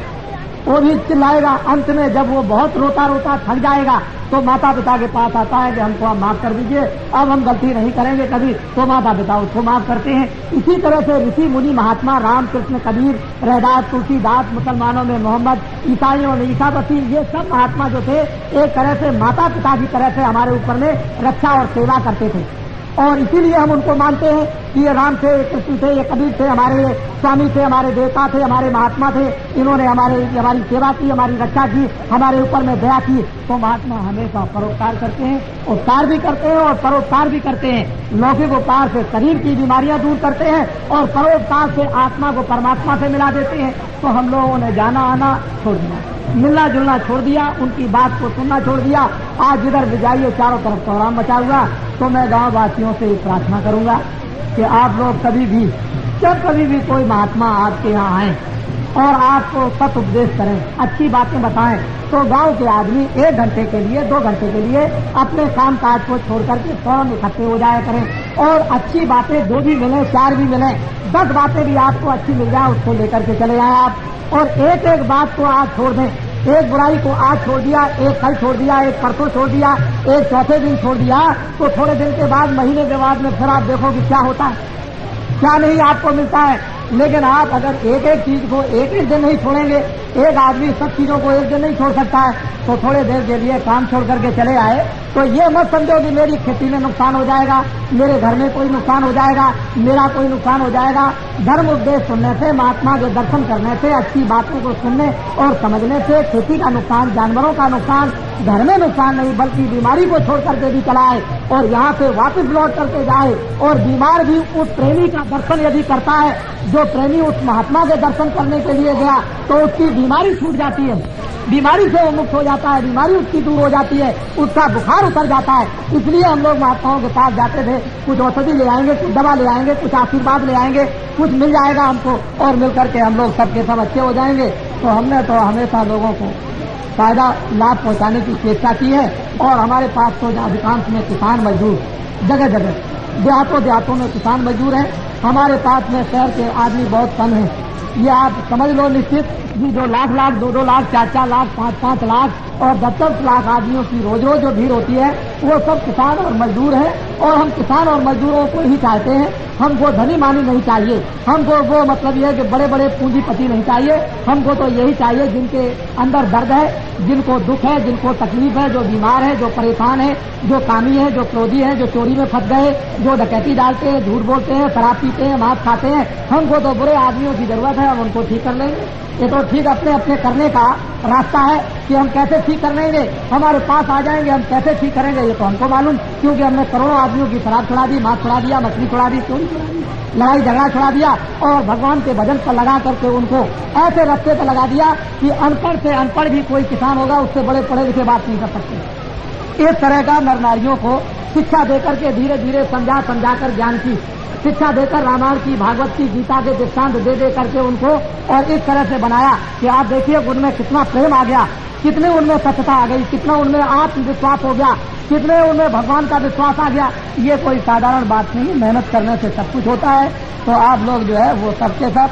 वो भी चिल्लाएगा। अंत में जब वो बहुत रोता रोता थक जाएगा तो माता पिता के पास आता है कि हमको आप माफ कर दीजिए, अब हम गलती नहीं करेंगे कभी। तो माता पिता उसको माफ करते हैं। इसी तरह से ऋषि मुनि महात्मा राम कृष्ण कबीर रैदास तुलसीदास, मुसलमानों में मोहम्मद, ईसाइयों में ईसा मसीह, ये सब महात्मा जो थे एक तरह से माता पिता की तरह से हमारे ऊपर में रक्षा और सेवा करते थे। और इसीलिए हम उनको मानते हैं कि ये राम थे, कृष्ण थे, ये कबीर थे, हमारे स्वामी थे, हमारे देवता थे, हमारे महात्मा थे। इन्होंने हमारी सेवा की, हमारी रक्षा की, हमारे ऊपर में दया की। तो महात्मा हमेशा परोपकार करते हैं, उपकार भी करते हैं और परोपकार भी करते हैं। लौकिक उपकार से शरीर की बीमारियां दूर करते हैं और परोपकार से आत्मा को परमात्मा से मिला देते हैं। तो हम लोगों ने जाना आना छोड़ दिया, मिलना जुलना छोड़ दिया, उनकी बात को सुनना छोड़ दिया। आज जिधर भी जाइए चारों तरफ कोहराम मचा हुआ। तो मैं गांव वासियों से प्रार्थना करूंगा कि आप लोग कभी भी, जब कभी भी कोई महात्मा आपके यहाँ आए और आपको सत उपदेश करें, अच्छी बातें बताएं, तो गांव के आदमी 1 घंटे के लिए, 2 घंटे के लिए अपने काम काज को छोड़ करके फौरन इकट्ठे हो जाया करें। और अच्छी बातें 2 भी मिले, 4 भी मिले, 10 बातें भी आपको अच्छी मिल जाए, उसको लेकर के चले आए आप। और एक एक बात को आज छोड़ दें। एक बुराई को आज छोड़ दिया, एक कल छोड़ दिया, एक परसों छोड़ दिया, एक चौथे दिन छोड़ दिया, तो थोड़े दिन के बाद, महीने के बाद में फिर आप देखो कि क्या होता है, क्या नहीं आपको मिलता है। लेकिन आप अगर एक एक चीज को एक एक दिन नहीं छोड़ेंगे, एक आदमी सब चीजों को एक दिन नहीं छोड़ सकता है, तो थोड़े देर के लिए काम छोड़ करके चले आए तो ये मत समझो कि मेरी खेती में नुकसान हो जाएगा, मेरे घर में कोई नुकसान हो जाएगा, मेरा कोई नुकसान हो जाएगा। धर्म उपदेश सुनने से, महात्मा के दर्शन करने से, अच्छी बातों को सुनने और समझने से खेती का नुकसान, जानवरों का नुकसान, घर में नुकसान नहीं बल्कि बीमारी को छोड़ करके भी चलाए और यहाँ से वापस लौट करके जाए। और बीमार भी उस प्रेमी का दर्शन यदि करता है, जो प्रेमी उस महात्मा के दर्शन करने के लिए गया, तो उसकी बीमारी छूट जाती है, बीमारी से वो मुक्त हो जाता है, बीमारी उसकी दूर हो जाती है, उसका बुखार उतर जाता है। इसलिए हम लोग महात्माओं के पास जाते थे, कुछ औषधि ले आएंगे, कुछ दवा ले आएंगे, कुछ आशीर्वाद ले आएंगे, कुछ मिल जाएगा हमको और मिल करके हम लोग सबके सब अच्छे हो जाएंगे। तो हमने तो हमेशा लोगों को फायदा लाभ पहुंचाने की चेष्टा की है। और हमारे पास तो अधिकांश में किसान मजदूर, जगह जगह देहातों में किसान मजदूर हैं। हमारे पास में शहर के आदमी बहुत कम हैं। ये आप समझ लो निश्चित कि जो लाख 2-2 लाख, 4-4 लाख, 5-5 लाख और 10-10 लाख आदमियों की रोज रोज जो भीड़ होती है, वो सब किसान और मजदूर हैं। और हम किसान और मजदूरों को ही चाहते हैं, हमको धनी मानी नहीं चाहिए, हमको वो मतलब ये है कि बड़े बड़े पूंजीपति नहीं चाहिए। हमको तो यही चाहिए जिनके अंदर दर्द है, जिनको दुख है, जिनको तकलीफ है, जो बीमार है, जो परेशान है, जो कामी है, जो क्रोधी है, जो चोरी में फंस गए, जो डकैती डालते हैं, झूठ बोलते हैं, शराब पीते हैं, मांस खाते हैं। हमको तो बुरे आदमियों की जरूरत है, हम उनको ठीक कर लेंगे। ये तो ठीक अपने अपने करने का रास्ता है कि हम कैसे ठीक कर लेंगे। हमारे पास आ जाएंगे, हम कैसे ठीक करेंगे ये तो हमको मालूम, क्योंकि हमने करोड़ों आदमियों की शराब छुड़ा दी, मांस छुड़ा दिया, मछली छुड़ा दी, चोरी छुड़ा दी, लड़ाई झगड़ा छुड़ा दिया और भगवान के भजन पर लगा करके उनको ऐसे रास्ते पर लगा दिया कि अनपढ़ से अनपढ़ भी कोई किसान होगा, उससे बड़े पढ़े लिखे बात नहीं कर सकते। इस तरह का नर नारियों को शिक्षा देकर के धीरे धीरे समझाकर ज्ञान की शिक्षा देकर रामायण की, भागवत की, गीता के दृष्टांत दे करके उनको और इस तरह से बनाया कि आप देखिए उनमें कितना प्रेम आ गया, कितने उनमें सत्यता आ गई, कितना उनमें आत्मविश्वास हो गया, कितने उनमें भगवान का विश्वास आ गया। ये कोई साधारण बात नहीं, मेहनत करने से सब कुछ होता है। तो आप लोग जो है वो सबके सब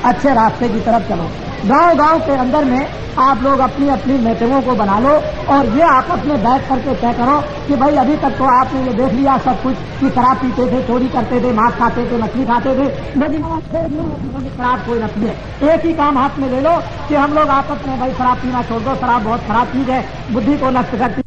अच्छे रास्ते की तरफ चलो। गांव गांव के अंदर में आप लोग अपनी अपनी मीटिंगों को बना लो और ये आपस में बैठ करके तय करो कि भाई अभी तक तो आपने ये देख लिया सब कुछ कि शराब पीते थे, चोरी करते थे, मांस खाते थे, मछली खाते थे, लेकिन शराब कोई न पिए। एक ही काम हाथ में ले लो कि हम लोग आपस में भाई शराब पीना छोड़ दो, शराब बहुत खराब चीज है, बुद्धि को नष्ट करती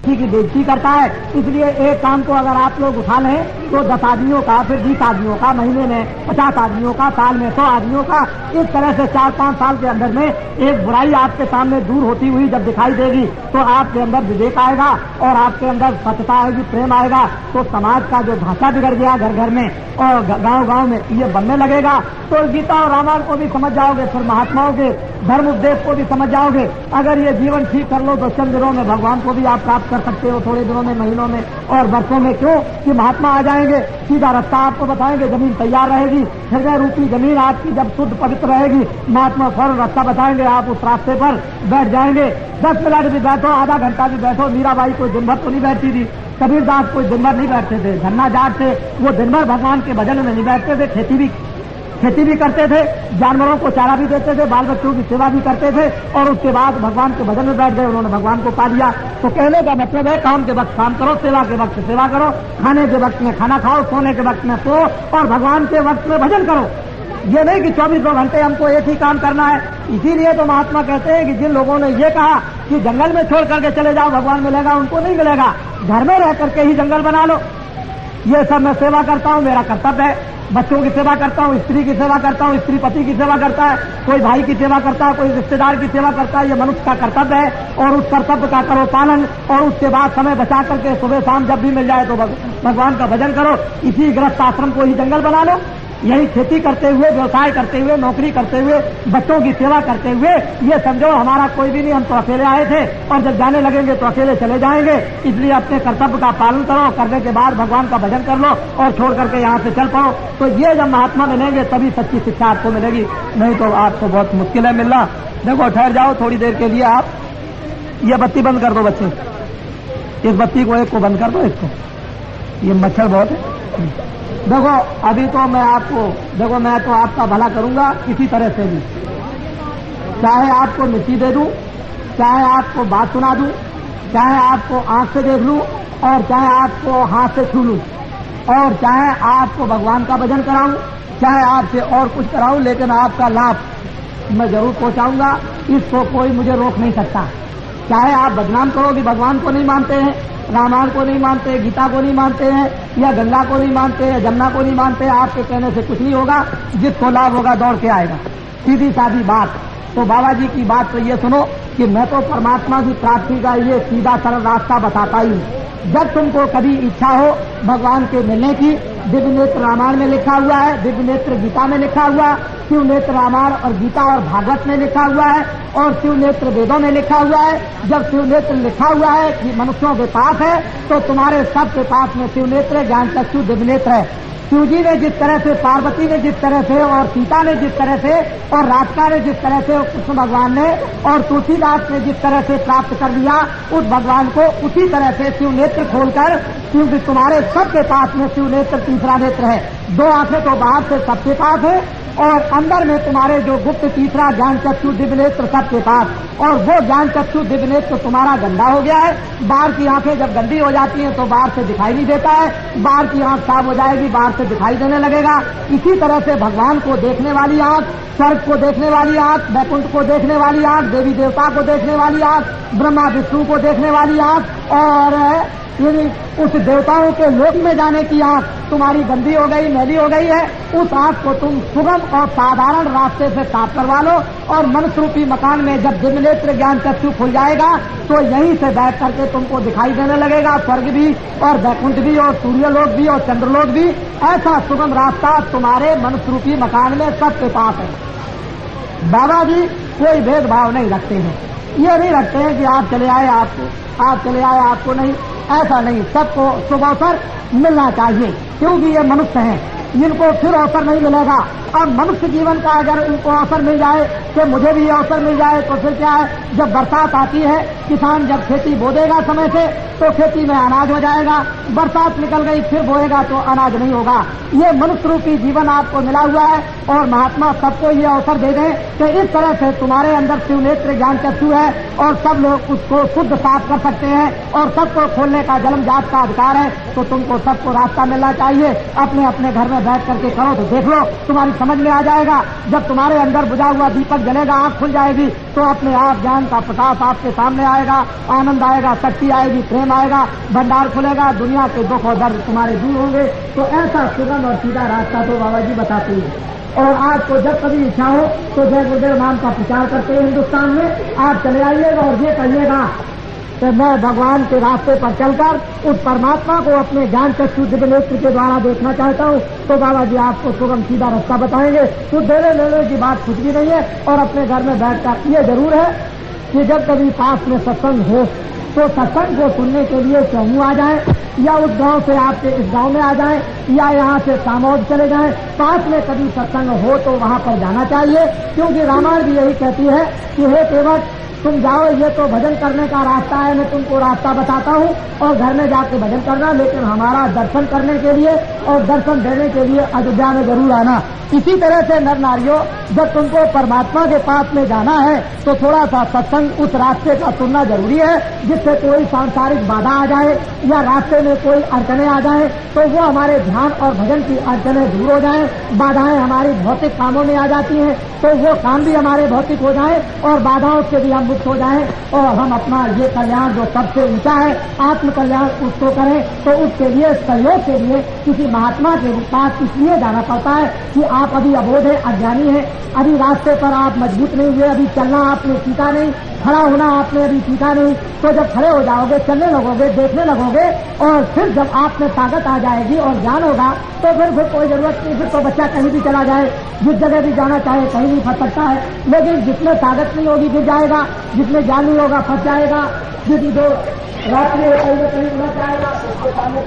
किसी की बेइज्जती करता है। इसलिए एक काम को अगर आप लोग उठा लें तो 10 आदमियों का, फिर 20 आदमियों का, महीने में 50 आदमियों का, साल में 100 आदमियों का, इस तरह से 4-5 साल के अंदर में एक बुराई आपके सामने दूर होती हुई जब दिखाई देगी तो आपके अंदर विवेक आएगा और आपके अंदर सत्यता आएगी, प्रेम आएगा। तो समाज का जो ढांचा बिगड़ गया घर घर में और गांव-गांव में, ये बनने लगेगा। तो गीता और रामायण को भी समझ जाओगे, फिर महात्माओं के धर्म उपदेश को भी समझ जाओगे। अगर ये जीवन ठीक कर लो तो चंद दिनों में भगवान को भी आप प्राप्त कर सकते हो, थोड़े दिनों में, महीनों में और वर्षों में। क्यों कि महात्मा आ जाएंगे, सीधा रास्ता आपको बताएंगे, जमीन तैयार रहेगी, हृदय रूपी जमीन आपकी जब शुद्ध पवित्र रहेगी, महात्मा फौरन रास्ता बताएंगे, आप उस रास्ते पर बैठ जाएंगे। 10 मिनट भी बैठो, आधा घंटा भी बैठो। मीराबाई कोई दिन भर तो नहीं बैठती थी, कबीरदास कोई दिन भर नहीं बैठते थे, धन्ना जाट थे, वो दिन भर भगवान के भजन में नहीं बैठते थे, खेती भी करते थे, जानवरों को चारा भी देते थे, बाल बच्चों की सेवा भी करते थे और उसके बाद भगवान के भजन में बैठ गए, उन्होंने भगवान को पा लिया। तो कहने का मतलब है काम के वक्त काम करो, सेवा के वक्त सेवा करो, खाने के वक्त में खाना खाओ, सोने के वक्त में सो और भगवान के वक्त में भजन करो। ये नहीं कि 24 घंटे हमको एक ही काम करना है। इसीलिए तो महात्मा कहते हैं कि जिन लोगों ने ये कहा कि जंगल में छोड़ करके चले जाओ भगवान मिलेगा, उनको नहीं मिलेगा। घर में रह करके ही जंगल बना लो। ये सब मैं सेवा करता हूँ, मेरा कर्तव्य है। बच्चों की सेवा करता हूँ, स्त्री की सेवा करता हूँ, स्त्री पति की सेवा करता है, कोई भाई की सेवा करता है, कोई रिश्तेदार की सेवा करता है। ये मनुष्य का कर्तव्य है और उस कर्तव्य का करो पालन और उसके बाद समय बचा करके सुबह शाम जब भी मिल जाए तो भगवान का भजन करो। इसी गृहस्थ आश्रम को ही जंगल बना लो। यही खेती करते हुए, व्यवसाय करते हुए, नौकरी करते हुए, बच्चों की सेवा करते हुए, ये समझो हमारा कोई भी नहीं, हम तो अकेले आए थे और जब जाने लगेंगे तो अकेले चले जाएंगे। इसलिए अपने कर्तव्य का पालन करो, करने के बाद भगवान का भजन कर लो और छोड़ करके यहाँ से चल पड़ो। तो ये जब महात्मा मिलेंगे तभी सच्ची शिक्षा आपको मिलेगी, नहीं तो आपको बहुत मुश्किल है मिलना। देखो ठहर जाओ थोड़ी देर के लिए, आप ये बत्ती बंद कर दो बच्चे, इस बत्ती को एक को बंद कर दो, इसको, ये मच्छर बहुत है। देखो अभी तो मैं आपको, देखो मैं तो आपका भला करूंगा किसी तरह से भी, चाहे आपको मिट्टी दे दूं, चाहे आपको बात सुना दूं, चाहे आपको आंख से देख लूं और चाहे आपको हाथ से छू लूं और चाहे आपको भगवान का भजन कराऊं, चाहे आपसे और कुछ कराऊं, लेकिन आपका लाभ मैं जरूर पहुंचाऊंगा। इसको कोई मुझे रोक नहीं सकता। चाहे आप बदनाम करो कि भगवान को नहीं मानते हैं, रामायण को नहीं मानते, गीता को नहीं मानते हैं, या गंगा को नहीं मानते, या जमुना को नहीं मानते, आपके कहने से कुछ नहीं होगा। जिसको लाभ होगा दौड़ के आएगा, सीधी सादी बात। तो बाबा जी की बात तो ये सुनो कि मैं तो परमात्मा की प्राप्ति का ये सीधा सरल रास्ता बताता ही हूँ। जब तुमको कभी इच्छा हो भगवान के मिलने की, दिव्य नेत्र रामायण में लिखा हुआ है, दिव्य नेत्र गीता में लिखा हुआ, शिव नेत्र रामायण और गीता और भागवत में लिखा हुआ है और शिव नेत्र वेदों में लिखा हुआ है। जब शिव नेत्र लिखा हुआ है कि मनुष्यों के पास है तो तुम्हारे सबके पास में शिव नेत्र, ज्ञान चक्षु, दिव्य नेत्र है। शिव जी ने जिस तरह से, पार्वती ने जिस तरह से और सीता ने जिस तरह से और राधिका ने जिस तरह से और कृष्ण भगवान ने और तुलसीदास ने जिस तरह से प्राप्त कर लिया उस भगवान को, उसी तरह से शिव नेत्र खोलकर, क्योंकि तुम्हारे सबके पास में शिव नेत्र तीसरा नेत्र है। 2 आंखें तो बाहर से सबके पास है और अंदर में तुम्हारे जो गुप्त तीसरा ज्ञान चक्षु दिव्य नेत्र सबके पास, और वो ज्ञान चक्षु दिव्य नेत्र तुम्हारा गंदा हो गया है। बाहर की आंखें जब गंदी हो जाती हैं तो बाहर से दिखाई नहीं देता है, बाहर की आंख साफ हो जाएगी, बाहर से दिखाई देने लगेगा। इसी तरह से भगवान को देखने वाली आंख, स्वर्ग को देखने वाली आंख, वैकुंठ को देखने वाली आंख, देवी देवता को देखने वाली आंख, ब्रह्मा विष्णु को देखने वाली आंख और उस देवताओं के लोक में जाने की आंख तुम्हारी गंदी हो गई, मैली हो गई है। उस आंख को तुम सुगम और साधारण रास्ते से साफ करवा लो और मनुष्य रूपी मकान में जब दिव्य नेत्र ज्ञान चक्षु खुल जाएगा तो यहीं से बैठ करके तुमको दिखाई देने लगेगा स्वर्ग भी और वैकुंठ भी और सूर्यलोक भी और चंद्रलोक भी। ऐसा सुगम रास्ता तुम्हारे मनुष्य रूपी मकान में सबके पास है। बाबा जी कोई भेदभाव नहीं रखते हैं, ये नहीं रखते हैं कि आप चले आए आपको नहीं, ऐसा नहीं। सबको शुभ अवसर मिलना चाहिए क्योंकि ये मनुष्य हैं, इनको फिर अवसर नहीं मिलेगा। अब मनुष्य जीवन का अगर इनको अवसर मिल जाए कि मुझे भी अवसर मिल जाए तो फिर क्या है, जब बरसात आती है किसान जब खेती बो देगा समय से तो खेती में अनाज हो जाएगा, बरसात निकल गई फिर बोएगा तो अनाज नहीं होगा। ये मनुष्य रूपी जीवन आपको मिला हुआ है और महात्मा सबको ये अवसर दे दें कि इस तरह से तुम्हारे अंदर शिव नेत्र ज्ञान चक्षु है और सब लोग उसको शुद्ध साफ कर सकते हैं और सबको खोलने का जन्मजात का अधिकार है। तो तुमको सबको रास्ता मिलना चाहिए, अपने अपने घर में में बैठ करके करो तो देख लो, तुम्हारी समझ में आ जाएगा। जब तुम्हारे अंदर बुझा हुआ दीपक जलेगा, आंख खुल जाएगी, तो अपने आप ज्ञान का प्रकाश आपके सामने आएगा, आनंद आएगा, शक्ति आएगी, प्रेम आएगा, भंडार खुलेगा, दुनिया के दुख और दर्द तुम्हारे दूर होंगे। तो ऐसा सुगम और सीधा रास्ता तो बाबा जी बताते हैं। और आपको जब कभी इच्छा हो तो जय गुरुदेव नाम का प्रचार करते हैं हिंदुस्तान में, आप चले आइएगा और ये कहिएगा कि मैं भगवान के रास्ते पर चलकर उस परमात्मा को अपने ज्ञान चक्षु दिव्य नेत्र के द्वारा देखना चाहता हूँ। तो बाबा जी आपको सुगम सीधा रास्ता बताएंगे। तो देने लेने की बात कुछ भी नहीं है। और अपने घर में बैठकर ये जरूर है कि जब कभी पास में सत्संग हो तो सत्संग को सुनने के लिए चौमू आ जाए, या उस गांव से आपके इस गांव में आ जाए, या यहाँ से सामौद चले जाएं। पास में कभी सत्संग हो तो वहाँ पर जाना चाहिए, क्योंकि रामायण भी यही कहती है कि हे केवट तुम जाओ, ये तो भजन करने का रास्ता है, मैं तुमको रास्ता बताता हूँ और घर में जाके भजन करना, लेकिन हमारा दर्शन करने के लिए और दर्शन देने के लिए अयोध्या में जरूर आना। इसी तरह से नर नारियों, जब तुमको परमात्मा के पास में जाना है तो थोड़ा सा सत्संग उस रास्ते का सुनना जरूरी है, जिससे कोई सांसारिक बाधा आ जाए या रास्ते में कोई अड़चने आ जाए तो वो हमारे ध्यान और भजन की अड़चने दूर हो जाए। बाधाएं हमारी भौतिक कामों में आ जाती हैं तो वो काम भी हमारे भौतिक हो जाए और बाधाओं से भी हम मुक्त हो जाए, और हम अपना ये कल्याण जो सबसे ऊंचा है आत्म कल्याण उसको करें। तो उसके लिए सहयोग के लिए किसी महात्मा के पास इसलिए जाना पड़ता है कि आप अभी अबोध है, अज्ञानी है, अभी रास्ते पर आप मजबूत नहीं हुए, अभी चलना आपने सीखा नहीं, खड़ा होना आपने अभी सीखा नहीं। तो जब खड़े हो जाओगे, चलने लगोगे, देखने लगोगे, और फिर जब आप में ताकत आ जाएगी और ज्ञान होगा तो फिर कोई जरूरत नहीं, फिर तो बच्चा कहीं भी चला जाए, जिस जगह भी जाना चाहे कहीं भी फंस सकता है। लेकिन जिसमें ताकत नहीं होगी गिर जाएगा, जिसमें ज्ञान नहीं होगा फंस जाएगा, जिस जो रात में कहीं उड़ जाएगा उसके सामने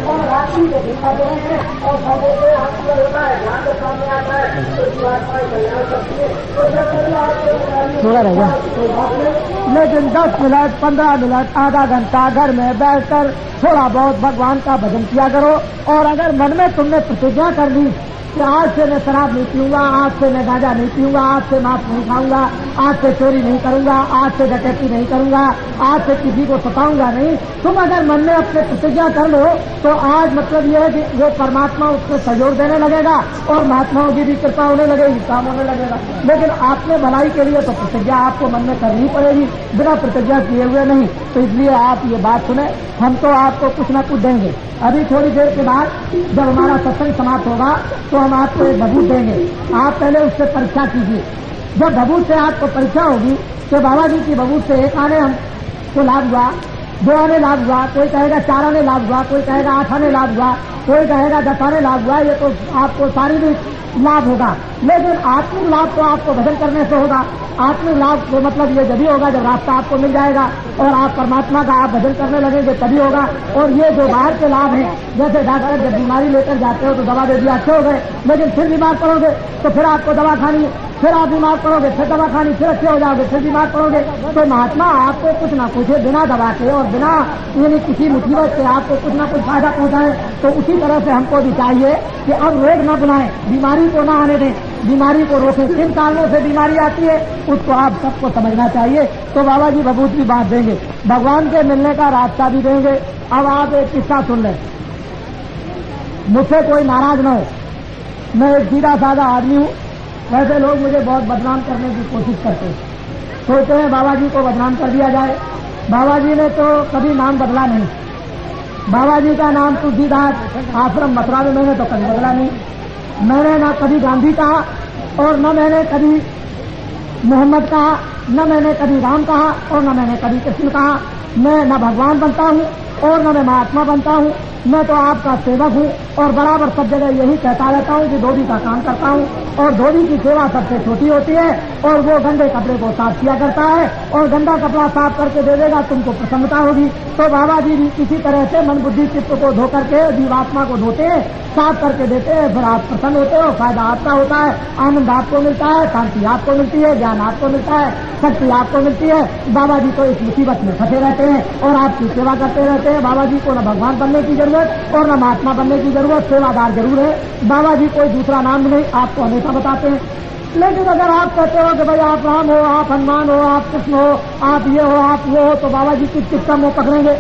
और रात्रि को दिखा देंगे और सबको आपको होता है ध्यान के सामने आता है तो जीवात्मा कल्याण करती है। तो जब थोड़ा रहेगा, लेकिन 10 मिनट 15 मिनट आधा घंटा घर में बैठकर थोड़ा बहुत भगवान का भजन किया करो। और अगर मन में तुमने प्रतिज्ञा कर ली कि आज से मैं शराब नहीं पीऊंगा, आज से मैं गांजा नहीं पीऊंगा, आज से मांस नहीं खाऊंगा, आज से चोरी नहीं करूंगा, आज से डकैती नहीं करूंगा, आज से किसी को सताऊंगा नहीं, तुम अगर मन में अपने प्रतिज्ञा कर लो तो आज मतलब यह है कि वो परमात्मा उसको सहयोग देने लगेगा और महात्माओं की भी कृपा होने लगेगी, काम होने लगेगा। लेकिन आपने भलाई के लिए तो प्रतिज्ञा आपको मन में करनी पड़ेगी, बिना प्रतिज्ञा किए हुए नहीं। तो इसलिए आप ये बात सुने, हम तो आपको कुछ न कुछ देंगे। अभी थोड़ी देर के बाद जब हमारा सत्संग समाप्त होगा तो हम आपको एक भभूत देंगे, आप पहले उससे परीक्षा कीजिए। जब भभूत से आपको परीक्षा होगी तो बाबा जी की भभूत से 1 आने हमको लाभ हुआ, 2 आने लाभ हुआ, कोई कहेगा 4 आने लाभ हुआ, कोई कहेगा 8 आने लाभ हुआ, कोई कहेगा 10 आने लाभ हुआ, ये तो आपको शारीरिक लाभ होगा। लेकिन आत्मिक लाभ तो आपको भजन करने से होगा। आत्मिक लाभ को मतलब ये जब होगा जब रास्ता आपको मिल जाएगा और आप परमात्मा का आप भजन करने लगेंगे तभी होगा। और ये जो बाहर के लाभ हैं, जैसे डॉक्टर जब बीमारी लेकर जाते हो तो दवा दे दिया, अच्छे हो गए, लेकिन फिर बीमार पड़ोगे तो फिर आपको दवा खानी, फिर आप बीमार पड़ोगे, फिर दवा खानी, फिर अच्छे हो जाओगे, फिर बीमार पड़ोगे। तो महात्मा आपको कुछ ना कुछ बिना दवा के और बिना यानी किसी मुसीबत से आपको कुछ ना कुछ फायदा पहुंचाए। तो उसी तरह से हमको भी चाहिए कि अब रोग न बुलाएं, बीमारी को ना आने दें, बीमारी को रोकें। किन कारणों से बीमारी आती है उसको आप सबको समझना चाहिए। तो बाबा जी भभूत भी बांट देंगे, भगवान के मिलने का रास्ता भी देंगे। अब आप एक किस्सा सुन लें, मुझसे कोई नाराज न हो, मैं एक सीधा साधा आदमी हूँ। वैसे लोग मुझे बहुत बदनाम करने की कोशिश करते हैं, सोचते हैं बाबा जी को बदनाम कर दिया जाए। बाबा जी ने तो कभी नाम बदला नहीं, बाबा जी का नाम तुलसीदास आश्रम मथुरा में मैंने तो कभी बदला नहीं। मैंने ना कभी गांधी कहा और न मैंने कभी मोहम्मद कहा, न मैंने कभी राम कहा और न मैंने कभी कृष्ण कहा। मैं न भगवान बनता हूँ और न मैं महात्मा बनता हूँ, मैं तो आपका सेवक हूँ और बराबर सब जगह यही कहता रहता हूँ कि धोबी का काम करता हूँ और धोबी की सेवा सबसे छोटी होती है और वो गंदे कपड़े को साफ किया करता है और गंदा कपड़ा साफ करके दे देगा, तुमको प्रसन्नता होगी। तो बाबा जी भी इसी तरह से मन बुद्धि चित्त को धो करके जीवात्मा को धोते हैं, साफ करके देते हैं, फिर आप प्रसन्न होते हो, फायदा आपका होता है, आनंद आपको मिलता है, शांति आपको मिलती है, ज्ञान आपको मिलता है, शक्ति आपको मिलती है। बाबा जी तो इस मुसीबत में फंसे रहते हैं और आपकी सेवा करते रहते हैं। बाबा जी को न भगवान बनने की जरूरत और न महात्मा बनने की जरूरत, सेवादार जरूर है। बाबा जी कोई दूसरा नाम नहीं, आपको हमेशा बताते हैं। लेकिन अगर आप कहते हो कि भाई आप राम हो, आप हनुमान हो, आप कृष्ण हो, आप ये हो, आप वो हो, तो बाबा जी किस का मुंह पकड़ेंगे?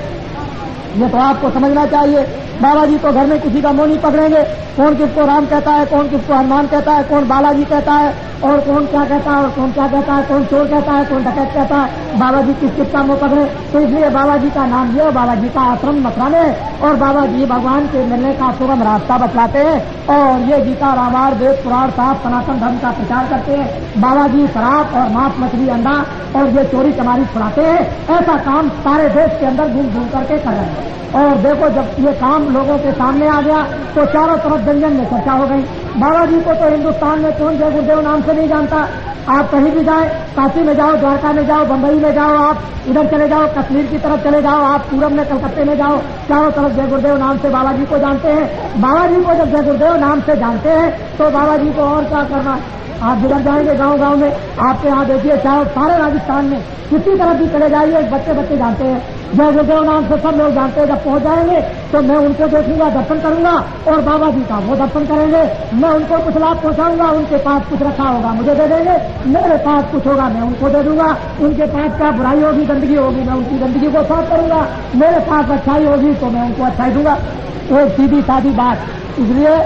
ये तो आपको समझना चाहिए। बाबा जी तो घर में किसी का मुंह नहीं पकड़ेंगे, कौन किसको राम कहता है, कौन किसको हनुमान कहता है, कौन बालाजी कहता है, और कौन क्या कहता है, और कौन क्या कहता है, कौन चोर कहता है, कौन डकैत कहता है। बाबा जी किसका मुंह पकड़े? तो इसलिए बाबा जी का नाम लियो, बाबा जी का आश्रम मथुरा में, और बाबा जी भगवान के मिलने का सुगम रास्ता बतलाते हैं। और ये गीता रामायण वेद पुराण साफ सनातन धर्म का प्रचार करते हैं। बाबा जी शराब और मांस मछली अंडा और ये चोरी चमारी छुड़ाते हैं। ऐसा काम सारे देश के अंदर घूम घूम करके कर रहे हैं। और देखो, जब ये काम लोगों के सामने आ गया तो चारों तरफ जन में चर्चा हो गई। बाबा जी को तो हिंदुस्तान में कौन जय गुरुदेव नाम से नहीं जानता। आप कहीं भी जाए, काशी में जाओ, द्वारका में जाओ, बंबई में जाओ, आप इधर चले जाओ, कश्मीर की तरफ चले जाओ, आप पूरब में कलकत्ते में जाओ, चारों तरफ जय गुरुदेव नाम से बाबा जी को जानते हैं। बाबा जी को जब जय गुरुदेव नाम से जानते हैं तो बाबा जी को और क्या करना। आप जिधर जाएंगे गांव गांव में, आपके यहाँ देखिए, चाहे सारे राजस्थान में किसी तरफ भी चले जाइए, बच्चे बच्चे जानते हैं जय गुरुदेव नाम से, सब लोग जानते हैं। जब पहुंच जाएंगे तो मैं उनको देखूंगा, दर्शन करूंगा, और बाबा जी का वो दर्शन करेंगे। मैं उनको कुछ लाभ पहुंचाऊंगा, उनके पास कुछ रखा होगा मुझे दे देंगे, मेरे पास कुछ होगा मैं उनको दे दूंगा। उनके पास क्या बुराई होगी, गंदगी होगी, मैं उनकी गंदगी को साफ करूंगा। मेरे पास अच्छाई होगी तो मैं उनको अच्छाई दूंगा। एक सीधी सादी बात। इसलिए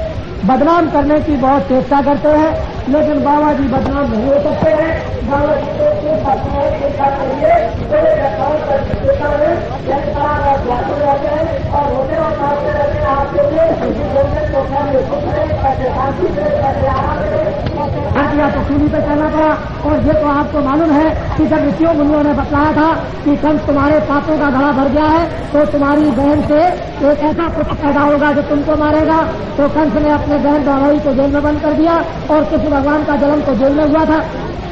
बदनाम करने की बहुत चेष्टा करते हैं, लेकिन बाबा जी बदनाम नहीं हो सकते हैं। बाबा जी को और होते और काटते रहते हैं आपके लिए। या तो सूली पे चलना पड़ा। और ये तो आपको मालूम है कि जब ऋषियों मुनियों ने बताया था कि कंस तुम्हारे पापों का घड़ा भर गया है, तो तुम्हारी बहन से एक ऐसा पुत्र पैदा होगा जो तुमको मारेगा, तो कंस ने अपने बहन द्वाराई को जेल में बंद कर दिया और कृष्ण भगवान का जन्म तो जेल में हुआ था।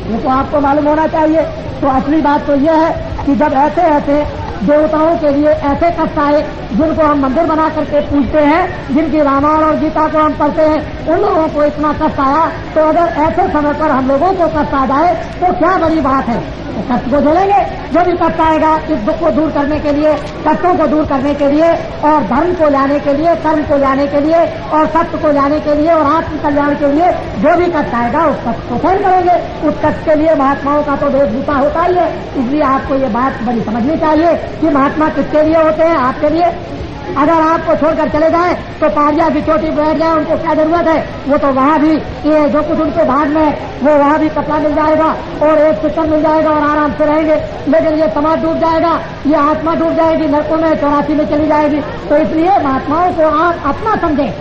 ये तो आपको मालूम होना चाहिए। तो असली बात तो यह है कि जब ऐसे ऐसे देवताओं के लिए ऐसे कष्ट आए, जिनको हम मंदिर बना करके पूजते हैं, जिनकी रामायण और गीता को हम पढ़ते हैं, उन लोगों को इतना कष्ट आया, तो अगर ऐसे समय पर हम लोगों को कष्ट आ जाए तो क्या बड़ी बात है। तो कष्ट को झेलेंगे, जो भी कष्ट आएगा इस दुख को दूर करने के लिए, कष्टों को दूर करने के लिए, और धर्म को लाने के लिए, कर्म को लाने के लिए, और सत्य को लाने के लिए, और आत्म कल्याण के लिए जो भी कष्ट आएगा उस कष्ट को सहन करेंगे। उस कष्ट के लिए महात्माओं का तो वेशभूषा होता ही है। इसलिए आपको ये बात बड़ी समझनी चाहिए कि महात्मा किसके लिए होते हैं, आपके लिए। अगर आपको छोड़कर चले जाए तो पहाड़िया की चोटी बैठ जाए, उनको क्या जरूरत है। वो तो वहाँ भी ये जो कुछ उनके भाग में वो वहाँ भी कपड़ा मिल जाएगा और एक सिस्टम मिल जाएगा और आराम से रहेंगे। लेकिन ये समाज डूब जाएगा, ये आत्मा डूब जाएगी, नरकों में 84 में चली जाएगी। तो इसलिए महात्माओं को आप अपना समझें।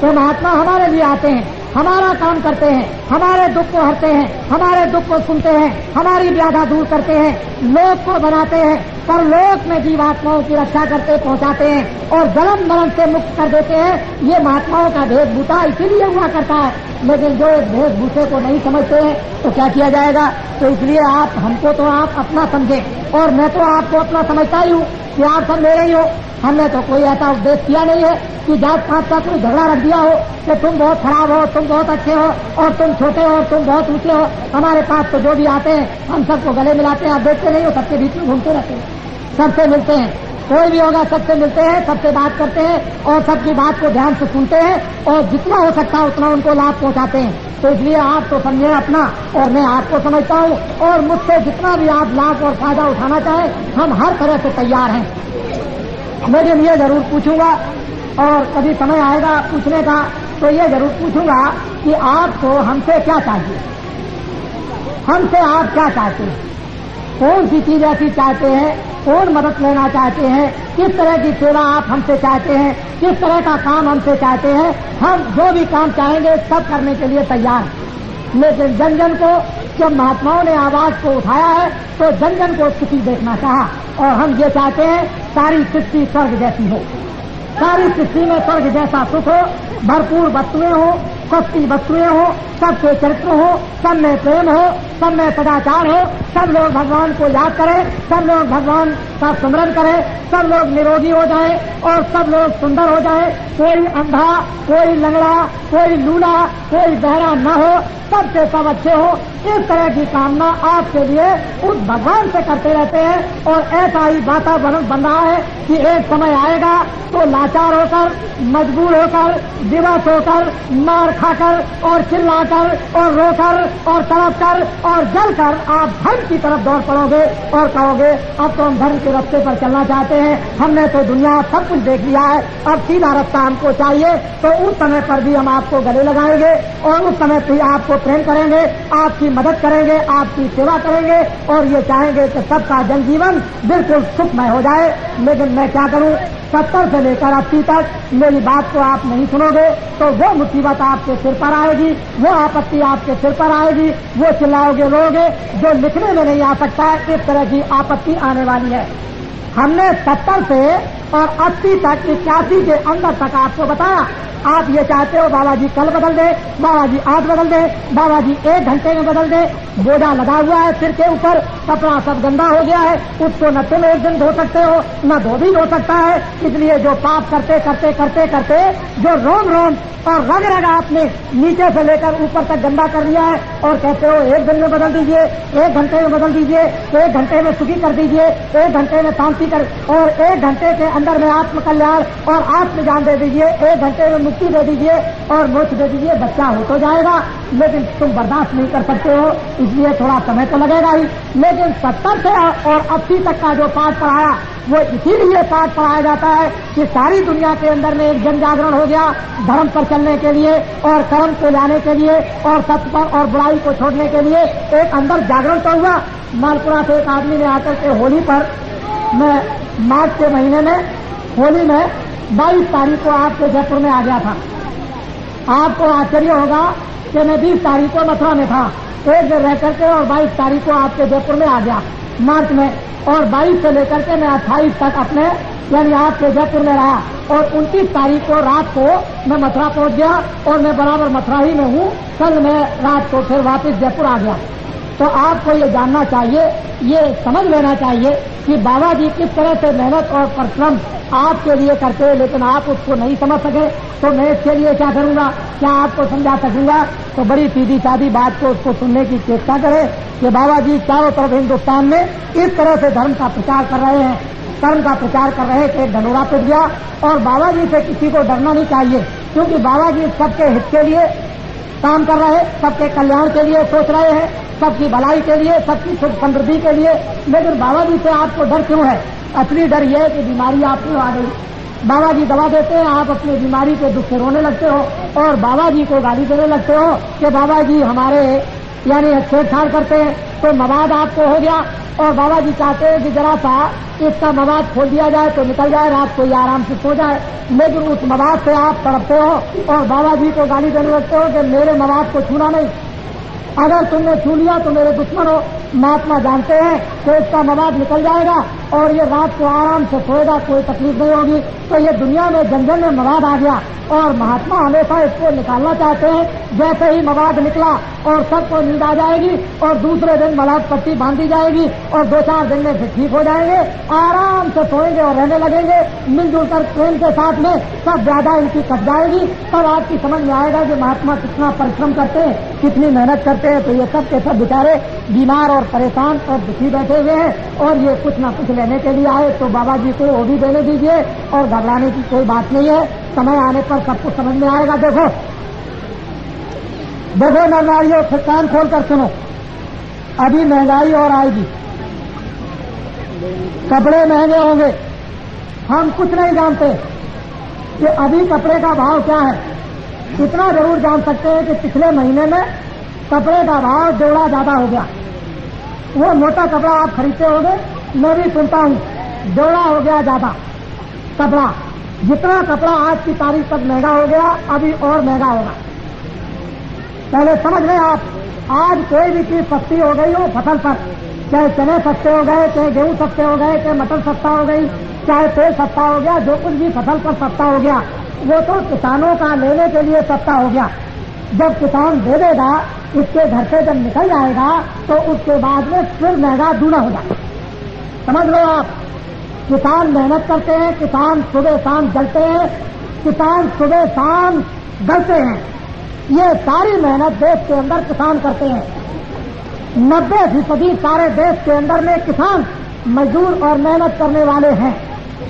तो महात्मा हमारे लिए आते हैं, हमारा काम करते हैं, हमारे दुख को हरते हैं, हमारे दुख को सुनते हैं, हमारी व्याधा दूर करते हैं, लोक को बनाते हैं, पर लोक में जीवात्माओं की रक्षा करते पहुंचाते हैं और जन्म मरण से मुक्त कर देते हैं। ये महात्माओं का वेशभूषा इसीलिए हुआ करता है। लेकिन जो इस वेशभूषे को नहीं समझते हैं तो क्या किया जाएगा। तो इसलिए आप हमको तो आप अपना समझें, और मैं तो आपको अपना समझता ही हूँ कि आप सब मेरे ही हो। हमने तो कोई ऐसा उपदेश किया नहीं है कि जात पात का कोई झगड़ा रख दिया हो कि तुम बहुत खराब हो, तुम बहुत अच्छे हो, और तुम छोटे हो, तुम बहुत ऊंचे हो। हमारे पास तो जो भी आते हैं हम सबको गले मिलाते हैं। आप देखते नहीं हो, सबके बीच में घूमते रहते हैं, सबसे मिलते हैं, कोई भी होगा सबसे मिलते हैं, सबसे बात करते हैं और सबकी बात को ध्यान से सुनते हैं, और जितना हो सकता है उतना उनको लाभ पहुंचाते हैं। तो इसलिए आप तो समझे अपना, और मैं आपको समझता हूँ, और मुझसे जितना भी आप लाभ और फायदा उठाना चाहें हम हर तरह से तैयार हैं। लेकिन ये जरूर पूछूंगा, और कभी समय आएगा पूछने का तो ये जरूर पूछूंगा कि आपको हमसे क्या चाहिए, हमसे आप क्या चाहते हैं, कौन सी चीज ऐसी चाहते हैं, कौन मदद लेना चाहते हैं, किस तरह की सेवा आप हमसे चाहते हैं, किस तरह का काम हमसे चाहते हैं। हम जो भी काम चाहेंगे सब करने के लिए तैयार हैं। लेकिन जन जन को, जब महात्माओं ने आवाज को उठाया है तो जन जन को स्थिति देखना चाहा, और हम ये चाहते हैं सारी सृष्टि स्वर्ग जैसी हो, सारी सृष्टि में स्वर्ग जैसा सुख हो, भरपूर वस्तुएं हो, सस्ती वस्तुएं हो, सबके चरित्र हो, सब में प्रेम हो, सब में सदाचार हो, सब लोग भगवान को याद करें, सब लोग भगवान का स्मरण करें, सब लोग निरोगी हो जाएं और सब लोग सुंदर हो जाएं। कोई अंधा, कोई लंगड़ा, कोई लूला, कोई बहरा न हो, सबसे सब अच्छे हो। इस तरह की कामना आपके लिए उस भगवान से करते रहते हैं, और ऐसा ही वातावरण बन रहा है कि एक समय आएगा तो लाचार होकर, मजबूर होकर, दिवस होकर, मार खाकर और चिल्लाकर और रोकर और तड़प कर और जल कर आप धर्म की तरफ दौड़ पड़ोगे और कहोगे अब तो हम धर्म के रास्ते पर चलना चाहते हैं, हमने तो दुनिया सब कुछ देख लिया है, अब सीधा रास्ता हमको चाहिए। तो उस समय पर भी हम आपको गले लगाएंगे और उस समय भी आपको प्रेम करेंगे, आपकी मदद करेंगे, आपकी सेवा करेंगे और ये चाहेंगे कि सबका जनजीवन बिल्कुल सुखमय हो जाए। लेकिन मैं क्या करूं, 70 से लेकर 80 तक मेरी बात को आप नहीं सुनोगे तो वो मुसीबत आपके सिर पर आएगी, वो आपत्ति आपके सिर पर आएगी, वो चिल्लाओगे रोगे जो लिखने में नहीं आ सकता है, इस तरह की आपत्ति आने वाली है। हमने 70 से और 80 तक 81 के अंदर तक आपको बताया। आप ये चाहते हो बाबा जी कल बदल दे, बाबा जी आज बदल दे, बाबा जी 1 घंटे में बदल दे। बोझा लगा हुआ है सिर के ऊपर, कपड़ा सब गंदा हो गया है, उसको न तुम एक दिन धो सकते हो न 2 दिन धो सकता है। इसलिए जो पाप करते करते करते करते जो रोम रोम और रग रग आपने नीचे से लेकर ऊपर तक गंदा कर लिया है और कहते हो 1 दिन में बदल दीजिए, 1 घंटे में बदल दीजिए, 1 घंटे में सुखी कर दीजिए, 1 घंटे में शांति कर और 1 घंटे के अंदर में आत्म कल्याण और आत्मज्ञान दे दीजिए, 1 घंटे में मुक्ति दे दीजिए और मोक्ष दे दीजिए, बच्चा हो तो जाएगा। लेकिन तुम बर्दाश्त नहीं कर सकते हो, इसलिए थोड़ा समय तो लगेगा ही। लेकिन 70 से और 80 तक का जो पाठ पढ़ाया वो इसीलिए पाठ पढ़ाया जाता है कि सारी दुनिया के अंदर में एक जन जागरण हो गया धर्म पर चलने के लिए और कर्म को लाने के लिए और सत्य पर और बुराई को छोड़ने के लिए एक अंदर जागरण तो हुआ। मालपुरा से एक आदमी ने आकर के होली पर, मैं मार्च के महीने में होली में 22 तारीख को आपके जयपुर में आ गया था। आपको आश्चर्य होगा कि मैं 20 तारीख को मथुरा में था, एक दिन रह करके और 22 तारीख को आपके जयपुर में आ गया मार्च में, और 22 से लेकर के मैं 28 तक अपने यानी आपके जयपुर में रहा और 29 तारीख को रात को मैं मथुरा पहुंच गया और मैं बराबर मथुरा ही में हूँ। कल मैं रात को फिर वापस जयपुर आ गया। तो आपको ये जानना चाहिए, ये समझ लेना चाहिए कि बाबा जी किस तरह से मेहनत और परिश्रम आपके लिए करते हैं, लेकिन आप उसको नहीं समझ सके तो मैं इसके लिए क्या करूंगा, क्या आपको समझा सकूंगा। तो बड़ी सीधी सादी बात को उसको सुनने की चेष्टा करें कि बाबा जी चारों तरफ हिंदुस्तान में इस तरह से धर्म का प्रचार कर रहे हैं, कर्म का प्रचार कर रहे हैं कि एक ढंढोरा पिट गया। और बाबा जी से किसी को डरना नहीं चाहिए, क्योंकि बाबा जी सबके हित के लिए काम कर रहे हैं, सबके कल्याण के लिए सोच रहे हैं, सबकी भलाई के लिए, सबकी सुख समृद्धि के लिए। लेकिन बाबा जी से आपको डर क्यों है? असली डर यह है कि बीमारी आपको आ गई, बाबा जी दवा देते हैं, आप अपनी बीमारी के दुख से रोने लगते हो और बाबा जी को गाली देने लगते हो कि बाबा जी हमारे यानी छेड़छाड़ करते हैं। तो मवाद आपको हो गया और बाबा जी चाहते हैं कि जरा सा इसका मवाद खोल दिया जाए तो निकल जाए, रात को ये आराम से सो जाए। लेकिन उस मवाद से आप तड़पते हो और बाबा जी को गाली देने लगते हो कि मेरे मवाद को छूना नहीं, अगर तुमने छू लिया तो मेरे दुश्मन हो। महात्मा जानते हैं कि इसका मवाद निकल जाएगा और ये रात को आराम से सोएगा, कोई तकलीफ नहीं होगी। तो ये दुनिया में जन जन में मवाद आ गया और महात्मा हमेशा इसको निकालना चाहते हैं। जैसे ही मवाद निकला और सबको नींद आ जाएगी और दूसरे दिन मवाद पट्टी बांधी जाएगी और 2-4 दिन में फिर ठीक हो जाएंगे, आराम से सोएंगे और रहने लगेंगे मिलजुल कर प्रेम के साथ में, सब ज्यादा इनकी कट जाएगी। तब आपकी समझ में आएगा कि महात्मा कितना परिश्रम करते हैं, कितनी मेहनत करते हैं। तो ये सब के सब बेचारे बीमार और परेशान और दुखी बैठे हुए हैं और ये कुछ न कुछ लेने के लिए आए। तो बाबा जी को वो भी देने दीजिए और घबराने की कोई बात नहीं है, समय आने पर सब कुछ समझ में आएगा। देखो देखो महंगाइयों से कान खोल कर सुनो, अभी महंगाई और आएगी, कपड़े महंगे होंगे। हम कुछ नहीं जानते कि अभी कपड़े का भाव क्या है, इतना जरूर जान सकते हैं कि पिछले महीने में कपड़े का भाव जोड़ा ज्यादा हो गया। वो मोटा कपड़ा आप खरीदते होंगे, मैं भी सुनता हूँ, जोड़ा हो गया ज्यादा कपड़ा। जितना कपड़ा आज की तारीख तक महंगा हो गया, अभी और महंगा होगा। पहले समझ लें आप, आज कोई भी चीज सस्ती हो गई हो फसल पर, चाहे चने सस्ते हो गए, चाहे गेहूं सस्ते हो गए, चाहे मटर सस्ता हो गई, चाहे तेल सस्ता हो गया, जो कुछ भी फसल पर सस्ता हो गया वो तो किसानों का लेने के लिए सस्ता हो गया। जब किसान दे देगा, इसके घर से जब निकल जाएगा तो उसके बाद में फिर महंगा दूना हो जाएगा। समझ लो आप, किसान मेहनत करते हैं, किसान सुबह शाम जलते हैं, किसान सुबह शाम गलते हैं। ये सारी मेहनत देश के अंदर किसान करते हैं। 90% सारे देश के अंदर में किसान मजदूर और मेहनत करने वाले हैं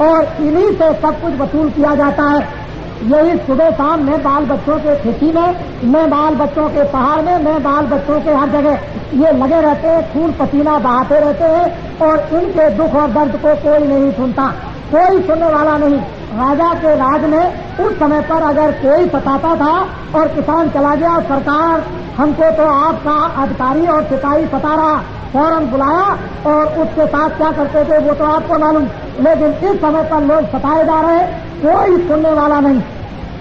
और इन्हीं से सब कुछ वसूल किया जाता है। यही सुबह शाम मैं बाल बच्चों के खेती में, मैं बाल बच्चों के पहाड़ में, मैं बाल बच्चों के हर जगह ये लगे रहते हैं, खून पसीना बहाते रहते हैं और इनके दुख और दर्द को कोई नहीं सुनता, कोई सुनने वाला नहीं। राजा के राज में उस समय पर अगर कोई सताता था और किसान चला गया, सरकार हमको तो आपका अधिकारी और सिपाही सता रहा, फौरन बुलाया और उसके साथ क्या करते थे वो तो आपको मालूम। लेकिन इस समय पर लोग सताए जा रहे, कोई सुनने वाला नहीं,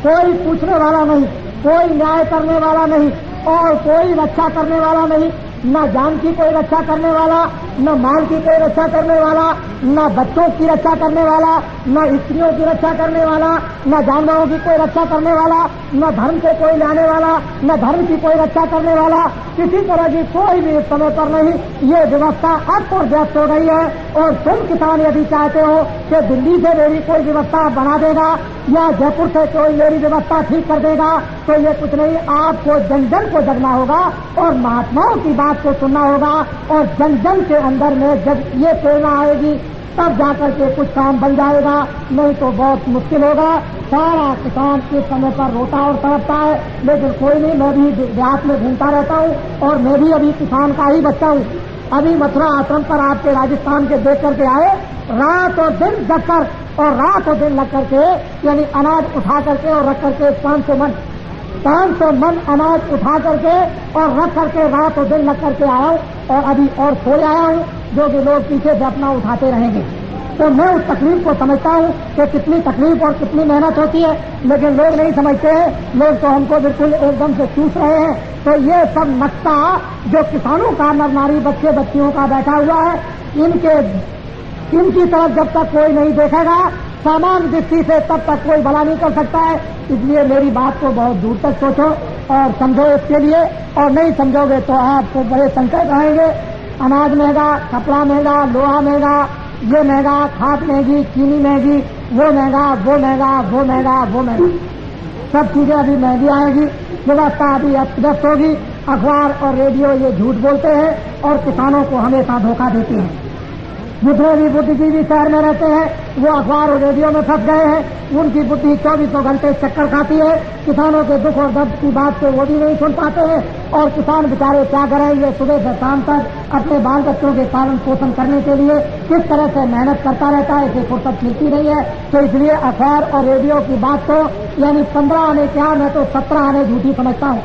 कोई पूछने वाला नहीं, कोई न्याय करने वाला नहीं और कोई रक्षा करने वाला नहीं। न जान की कोई रक्षा करने वाला, न माल की कोई रक्षा करने वाला, न बच्चों की रक्षा करने वाला, न स्त्रियों की रक्षा करने वाला, न जानवरों की कोई रक्षा करने वाला, न धर्म को कोई लाने वाला, न धर्म की कोई रक्षा करने वाला, किसी तरह की कोई भी इस समय पर नहीं। ये व्यवस्था अस्त और व्यस्त हो गई है और तुम किसान यदि चाहते हो कि दिल्ली से मेरी कोई व्यवस्था बना देगा या जयपुर से कोई मेरी व्यवस्था ठीक कर देगा, तो ये कुछ नहीं, आपको जन जन को जगना होगा और महात्माओं की बात को सुनना होगा और जन जन के अंदर में जब ये प्रेरणा आएगी तब जाकर के कुछ काम बन जाएगा, नहीं तो बहुत मुश्किल होगा। सारा किसान इस समय पर रोता और तड़पता है, लेकिन कोई नहीं, मैं भी देहात में घूमता रहता हूँ और मैं भी अभी किसान का ही बच्चा हूँ। अभी मथुरा आश्रम पर आपके राजस्थान के देख करके आए, रात और दिन जगकर और रात और दिन लग करके यानी अनाज उठा करके और रख करके 500 मन अनाज उठा करके और रख करके रात और दिन लग करके आया हूँ और अभी और सो आया हूँ, जो कि लोग पीछे से अपना उठाते रहेंगे। तो मैं उस तकलीफ को समझता हूँ कि कितनी तकलीफ और कितनी मेहनत होती है, लेकिन लोग नहीं समझते हैं। लोग तो हमको बिल्कुल एकदम से चूस रहे हैं। तो ये सब नक्शा जो किसानों का नर नारी बच्चे बच्चियों का बैठा हुआ है, इनकी तरफ जब तक कोई नहीं देखेगा सामान्य दृष्टि से, तब तक कोई भला नहीं कर सकता है। इसलिए मेरी बात को बहुत दूर तक सोचो और समझो इसके लिए, और नहीं समझोगे तो आपको बड़े संकट आएंगे। अनाज महंगा, कपड़ा महंगा, लोहा महंगा, ये महंगा, खाद महंगी, चीनी महंगी, वो महंगा, वो महंगा, वो महंगा, वो महंगा, सब चीजें अभी महंगी आएगी। व्यवस्था अभी अस्त होगी। अखबार और रेडियो ये झूठ बोलते हैं और किसानों को हमेशा धोखा देते हैं। जितने भी बुद्धिजीवी शहर में रहते हैं वो अखबार और रेडियो में फंस गए हैं। उनकी बुद्धि 24 घंटे चक्कर खाती है। किसानों के दुख और दर्द की बात को वो भी नहीं सुन पाते हैं और किसान बेचारे क्या करें, ये सुबह से शाम तक अपने बाल बच्चों के पालन पोषण करने के लिए किस तरह से मेहनत करता रहता है, इसे फुर्सत मिलती नहीं है। तो इसलिए अखबार और रेडियो की बात को यानी 15 आने क्या, मैं तो 17 आने झूठी समझता हूँ।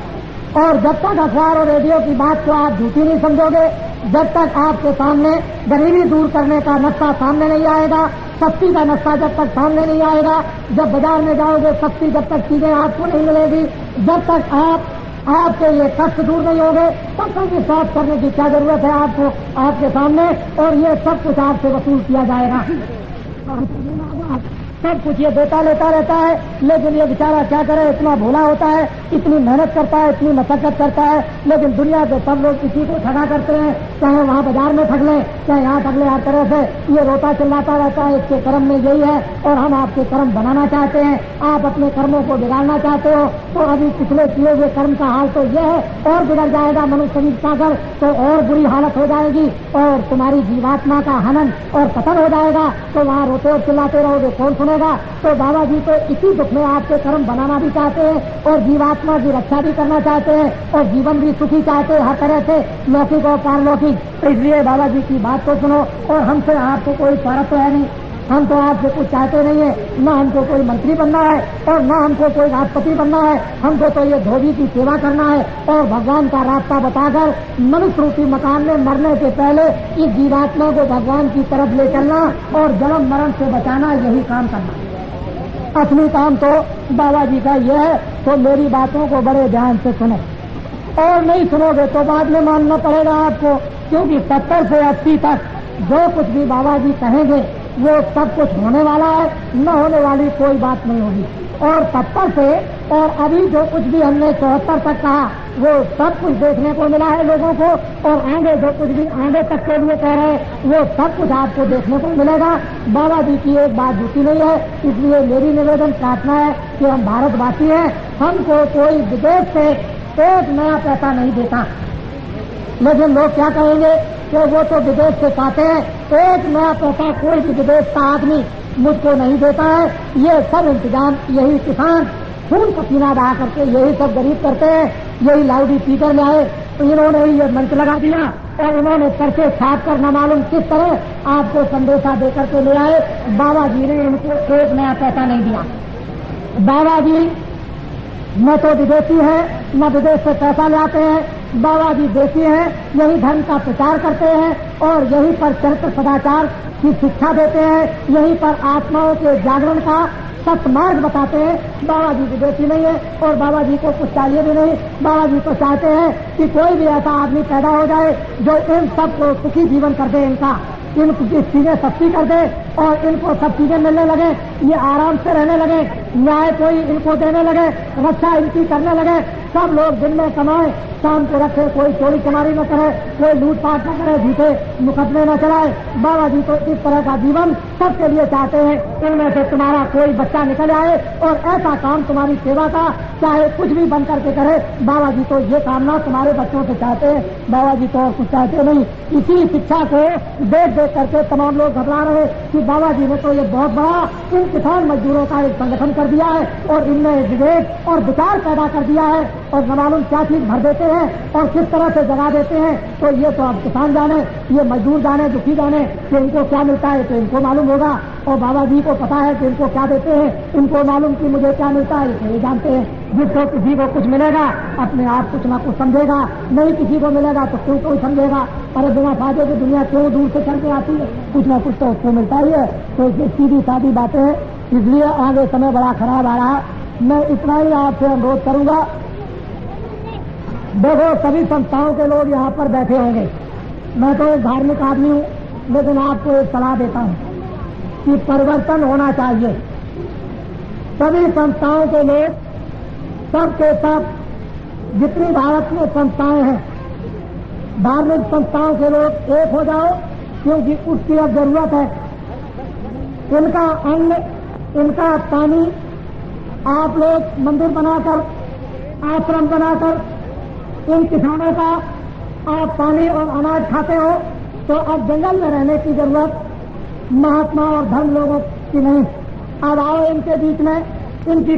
और जब तक अखबार और रेडियो की बात को आप झूठी नहीं समझोगे, जब तक आपके सामने गरीबी दूर करने का नक्शा सामने नहीं आएगा, सस्ती का नक्शा जब तक सामने नहीं आएगा, जब बाजार में जाओगे सस्ती जब तक चीजें आपको नहीं मिलेगी, जब तक आपके ये कष्ट दूर नहीं होंगे, तब तक ये साफ करने की क्या जरूरत है आपको आपके सामने। और ये सब कुछ आपसे वसूल किया जाएगा, सब कुछ ये देता लेता रहता है। लेकिन ये बेचारा क्या करे, इतना भोला होता है, इतनी मेहनत करता है, इतनी मशक्कत करता है, लेकिन दुनिया के सब लोग इसी को ठगा करते हैं। चाहे वहाँ बाजार में ठग लें, चाहे यहाँ ठग लें, हर तरह से ये रोता चिल्लाता रहता है इसके कर्म में यही है और हम आपके कर्म बनाना चाहते हैं, आप अपने कर्मों को बिगाड़ना चाहते हो। तो अभी पिछले किए हुए कर्म का हाल तो यह है, और बिगड़ जाएगा मनुष्य पाकर तो और बुरी हालत हो जाएगी और तुम्हारी जीवात्मा का हनन और कथन हो जाएगा। तो वहाँ रोते और चिल्लाते रहोगे, कौन सुनेगा। तो बाबा जी तो इसी दुख में आपके कर्म बनाना भी चाहते हैं और जीवात्मा की रक्षा भी करना चाहते हैं और जीवन भी सुखी चाहते हैं, हर तरह से लौकिक और पारलौकिक। तो इसलिए बाबा जी की बात को सुनो। और हमसे आपको कोई स्वार्थ है नहीं, हम तो आपसे कुछ चाहते नहीं है, न हमको कोई मंत्री बनना है और न हमको कोई राष्ट्रपति बनना है। हमको तो ये धोबी की सेवा करना है और भगवान का रास्ता बताकर मनुष्य रूपी मकान में मरने से पहले इस जीवात्मा को भगवान की तरफ ले चलना और जन्म मरण से बचाना, यही काम करना। असली काम तो बाबा जी का यह है। तो मेरी बातों को बड़े ध्यान से सुनो और नहीं सुनोगे तो बाद में मानना पड़ेगा आपको, क्योंकि 70 से 80 तक जो कुछ भी बाबा जी कहेंगे वो सब कुछ होने वाला है, न होने वाली कोई बात नहीं होगी। और 70 से और अभी जो कुछ भी हमने 74 तक कहा वो सब कुछ देखने को मिला है लोगों को, और आगे जो कुछ भी आगे तक के लिए कह रहे हैं वो सब कुछ आपको देखने को मिलेगा। बाबा जी की एक बात झूठी नहीं है। इसलिए मेरी निवेदन प्रार्थना है कि हम भारतवासी हैं, हमको कोई विदेश से एक नया पैसा नहीं देता। लेकिन लोग क्या कहेंगे कि वो तो विदेश से पाते हैं, एक नया पैसा कोई भी विदेश का आदमी मुझको नहीं देता है। ये सब इंतजाम यही किसान खून पसीना बहा करके यही सब गरीब करते हैं। यही लाउडी स्पीकर में आए तो इन्होंने ही ये मंच लगा दिया और इन्होंने करके छाप कर न मालूम किस तरह आपको संदेशा देकर के ले आए। बाबा जी ने इनको एक नया पैसा नहीं दिया। बाबा जी न तो विदेशी है न विदेश से पैसा ले आते हैं। बाबा जी देशी हैं, यही धर्म का प्रचार करते हैं और यहीं पर चरित्र सदाचार की शिक्षा देते हैं, यहीं पर आत्माओं के जागरण का सत्मार्ग बताते हैं। बाबा जी विदेशी नहीं है और बाबा जी को कुछ चाहिए भी नहीं। बाबा जी तो चाहते हैं कि कोई भी ऐसा आदमी पैदा हो जाए जो इन सबको सुखी जीवन कर दे, इनकी चीजें सस्ती कर दे और इनको सब चीजें मिलने लगे, ये आराम से रहने लगे, न्याय कोई इनको देने लगे, रक्षा इनकी करने लगे, सब लोग दिन में कमाए शाम को रखे, कोई चोरी चमारी न करे, कोई लूटपाट न करे, झूठे मुकदमे न चलाए। बाबा जी तो इस तरह का जीवन सबके लिए चाहते हैं। इनमें से तुम्हारा कोई बच्चा निकल आए और ऐसा काम तुम्हारी सेवा का चाहे कुछ भी बन करके करे, बाबा जी तो ये कामना तुम्हारे बच्चों से चाहते हैं। बाबा जी तो और कुछ चाहते नहीं। इसी शिक्षा को देख देख करके तमाम लोग घबरा रहे कि बाबा जी ने तो ये बहुत बड़ा इन किसान मजदूरों का एक संगठन कर दिया है और इनमें विवेक और विचार पैदा कर दिया है और न मालूम क्या चीज भर देते हैं और किस तरह से जगा देते हैं। तो ये तो अब किसान जाने, ये मजदूर जाने, दुखी जाने कि इनको क्या मिलता है तो इनको मालूम होगा और बाबा जी को पता है कि इनको क्या देते हैं, इनको मालूम कि मुझे क्या मिलता है तो ये जानते हैं। जिसको किसी को कुछ मिलेगा अपने आप कुछ ना कुछ समझेगा, नहीं किसी को मिलेगा तो क्यों कोई समझेगा। अरे बिना फायदे की दुनिया क्यों दूर से चल के आती है, कुछ ना कुछ तो उसको मिलता ही है। तो ये सीधी सादी बातें हैं, इसलिए आगे समय बड़ा खराब आ रहा। मैं इतना ही आपसे अनुरोध करूंगा, देखो सभी संस्थाओं के लोग यहाँ पर बैठे होंगे, मैं तो एक धार्मिक आदमी हूँ, लेकिन आपको एक सलाह देता हूँ कि परिवर्तन होना चाहिए। सभी संस्थाओं के लोग, सबके सब जितनी भारत में संस्थाएं हैं, धार्मिक संस्थाओं के लोग एक हो जाओ, क्योंकि उसकी अब जरूरत है। इनका अन्न, इनका पानी, आप लोग मंदिर बनाकर, आश्रम बनाकर इन किसानों का आप पानी और अनाज खाते हो, तो अब जंगल में रहने की जरूरत महात्मा और धर्म लोगों की नहीं। अब आओ इनके बीच में, इनकी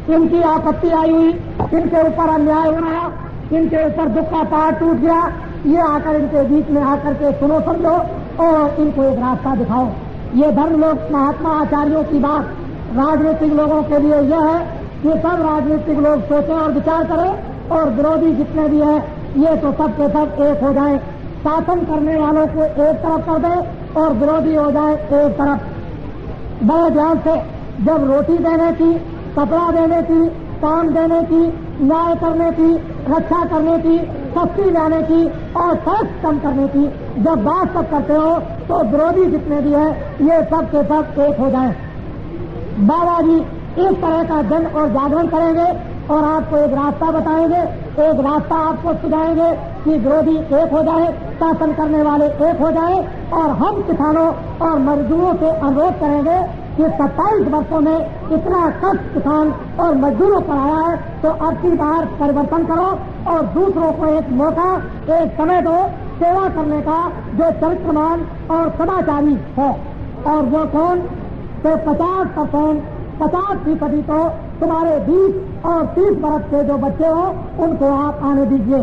इनकी आपत्ति आई हुई, इनके ऊपर अन्याय हो रहा, इनके ऊपर दुख का पहाड़ टूट गया, ये आकर इनके बीच में आकर के सुनो समझो और इनको एक रास्ता दिखाओ। ये धर्म लोग महात्मा आचार्यों की बात राजनीतिक लोगों के लिए यह है कि सब राजनीतिक लोग सोचें और विचार करें और विरोधी जितने भी हैं ये तो सब के सब एक हो जाए, शासन करने वालों को एक तरफ कर दे और विरोधी हो जाए एक तरफ। बड़े ध्यान से, जब रोटी देने की, कपड़ा देने की, काम देने की, न्याय करने की, रक्षा करने की, सस्ती लाने की और टैक्स कम करने की जब बात सब करते हो तो विरोधी जितने भी हैं ये सब के सब एक हो जाएं। बाबा जी इस तरह का जन और जागरण करेंगे और आपको एक रास्ता बताएंगे, एक रास्ता आपको सुझाएंगे कि विरोधी एक हो जाए, शासन करने वाले एक हो जाए। और हम किसानों और मजदूरों से अनुरोध करेंगे कि 27 वर्षों में इतना कष्ट किसान और मजदूरों पर आया है, तो अब की बार परिवर्तन करो और दूसरों को एक मौका, एक समय दो सेवा करने का, जो चरित्रमान और सदाचारी है। और वो कौन? तो 50% तो तुम्हारे 20 और 30 वर्ष के जो बच्चे हो उनको आप आने दीजिए।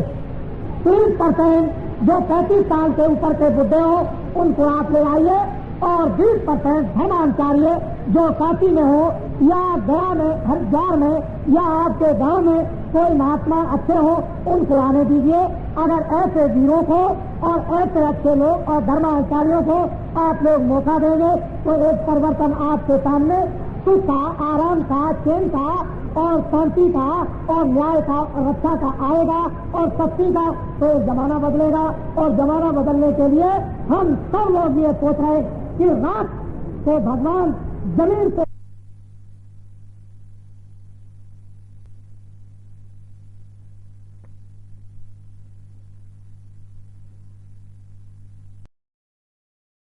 30% जो 35 साल के ऊपर के बुढ़े हो उनको आप ले आइए और 20% धर्माचार्य जो काशी में हो या गया में, हरिद्वार में या आपके गांव में कोई महात्मा अच्छे हो उनको आने दीजिए। अगर ऐसे वीरों को और ऐसे अच्छे लोग और धर्माचार्यों को आप लोग मौका देंगे तो एक परिवर्तन आपके सामने सुख का, आराम का, चैन का और शांति का और न्याय का और रक्षा का आएगा और शक्ति का। तो जमाना बदलेगा और जमाना बदलने के लिए हम सब लोग ये सोच रहे कि रात से भगवान जमीन से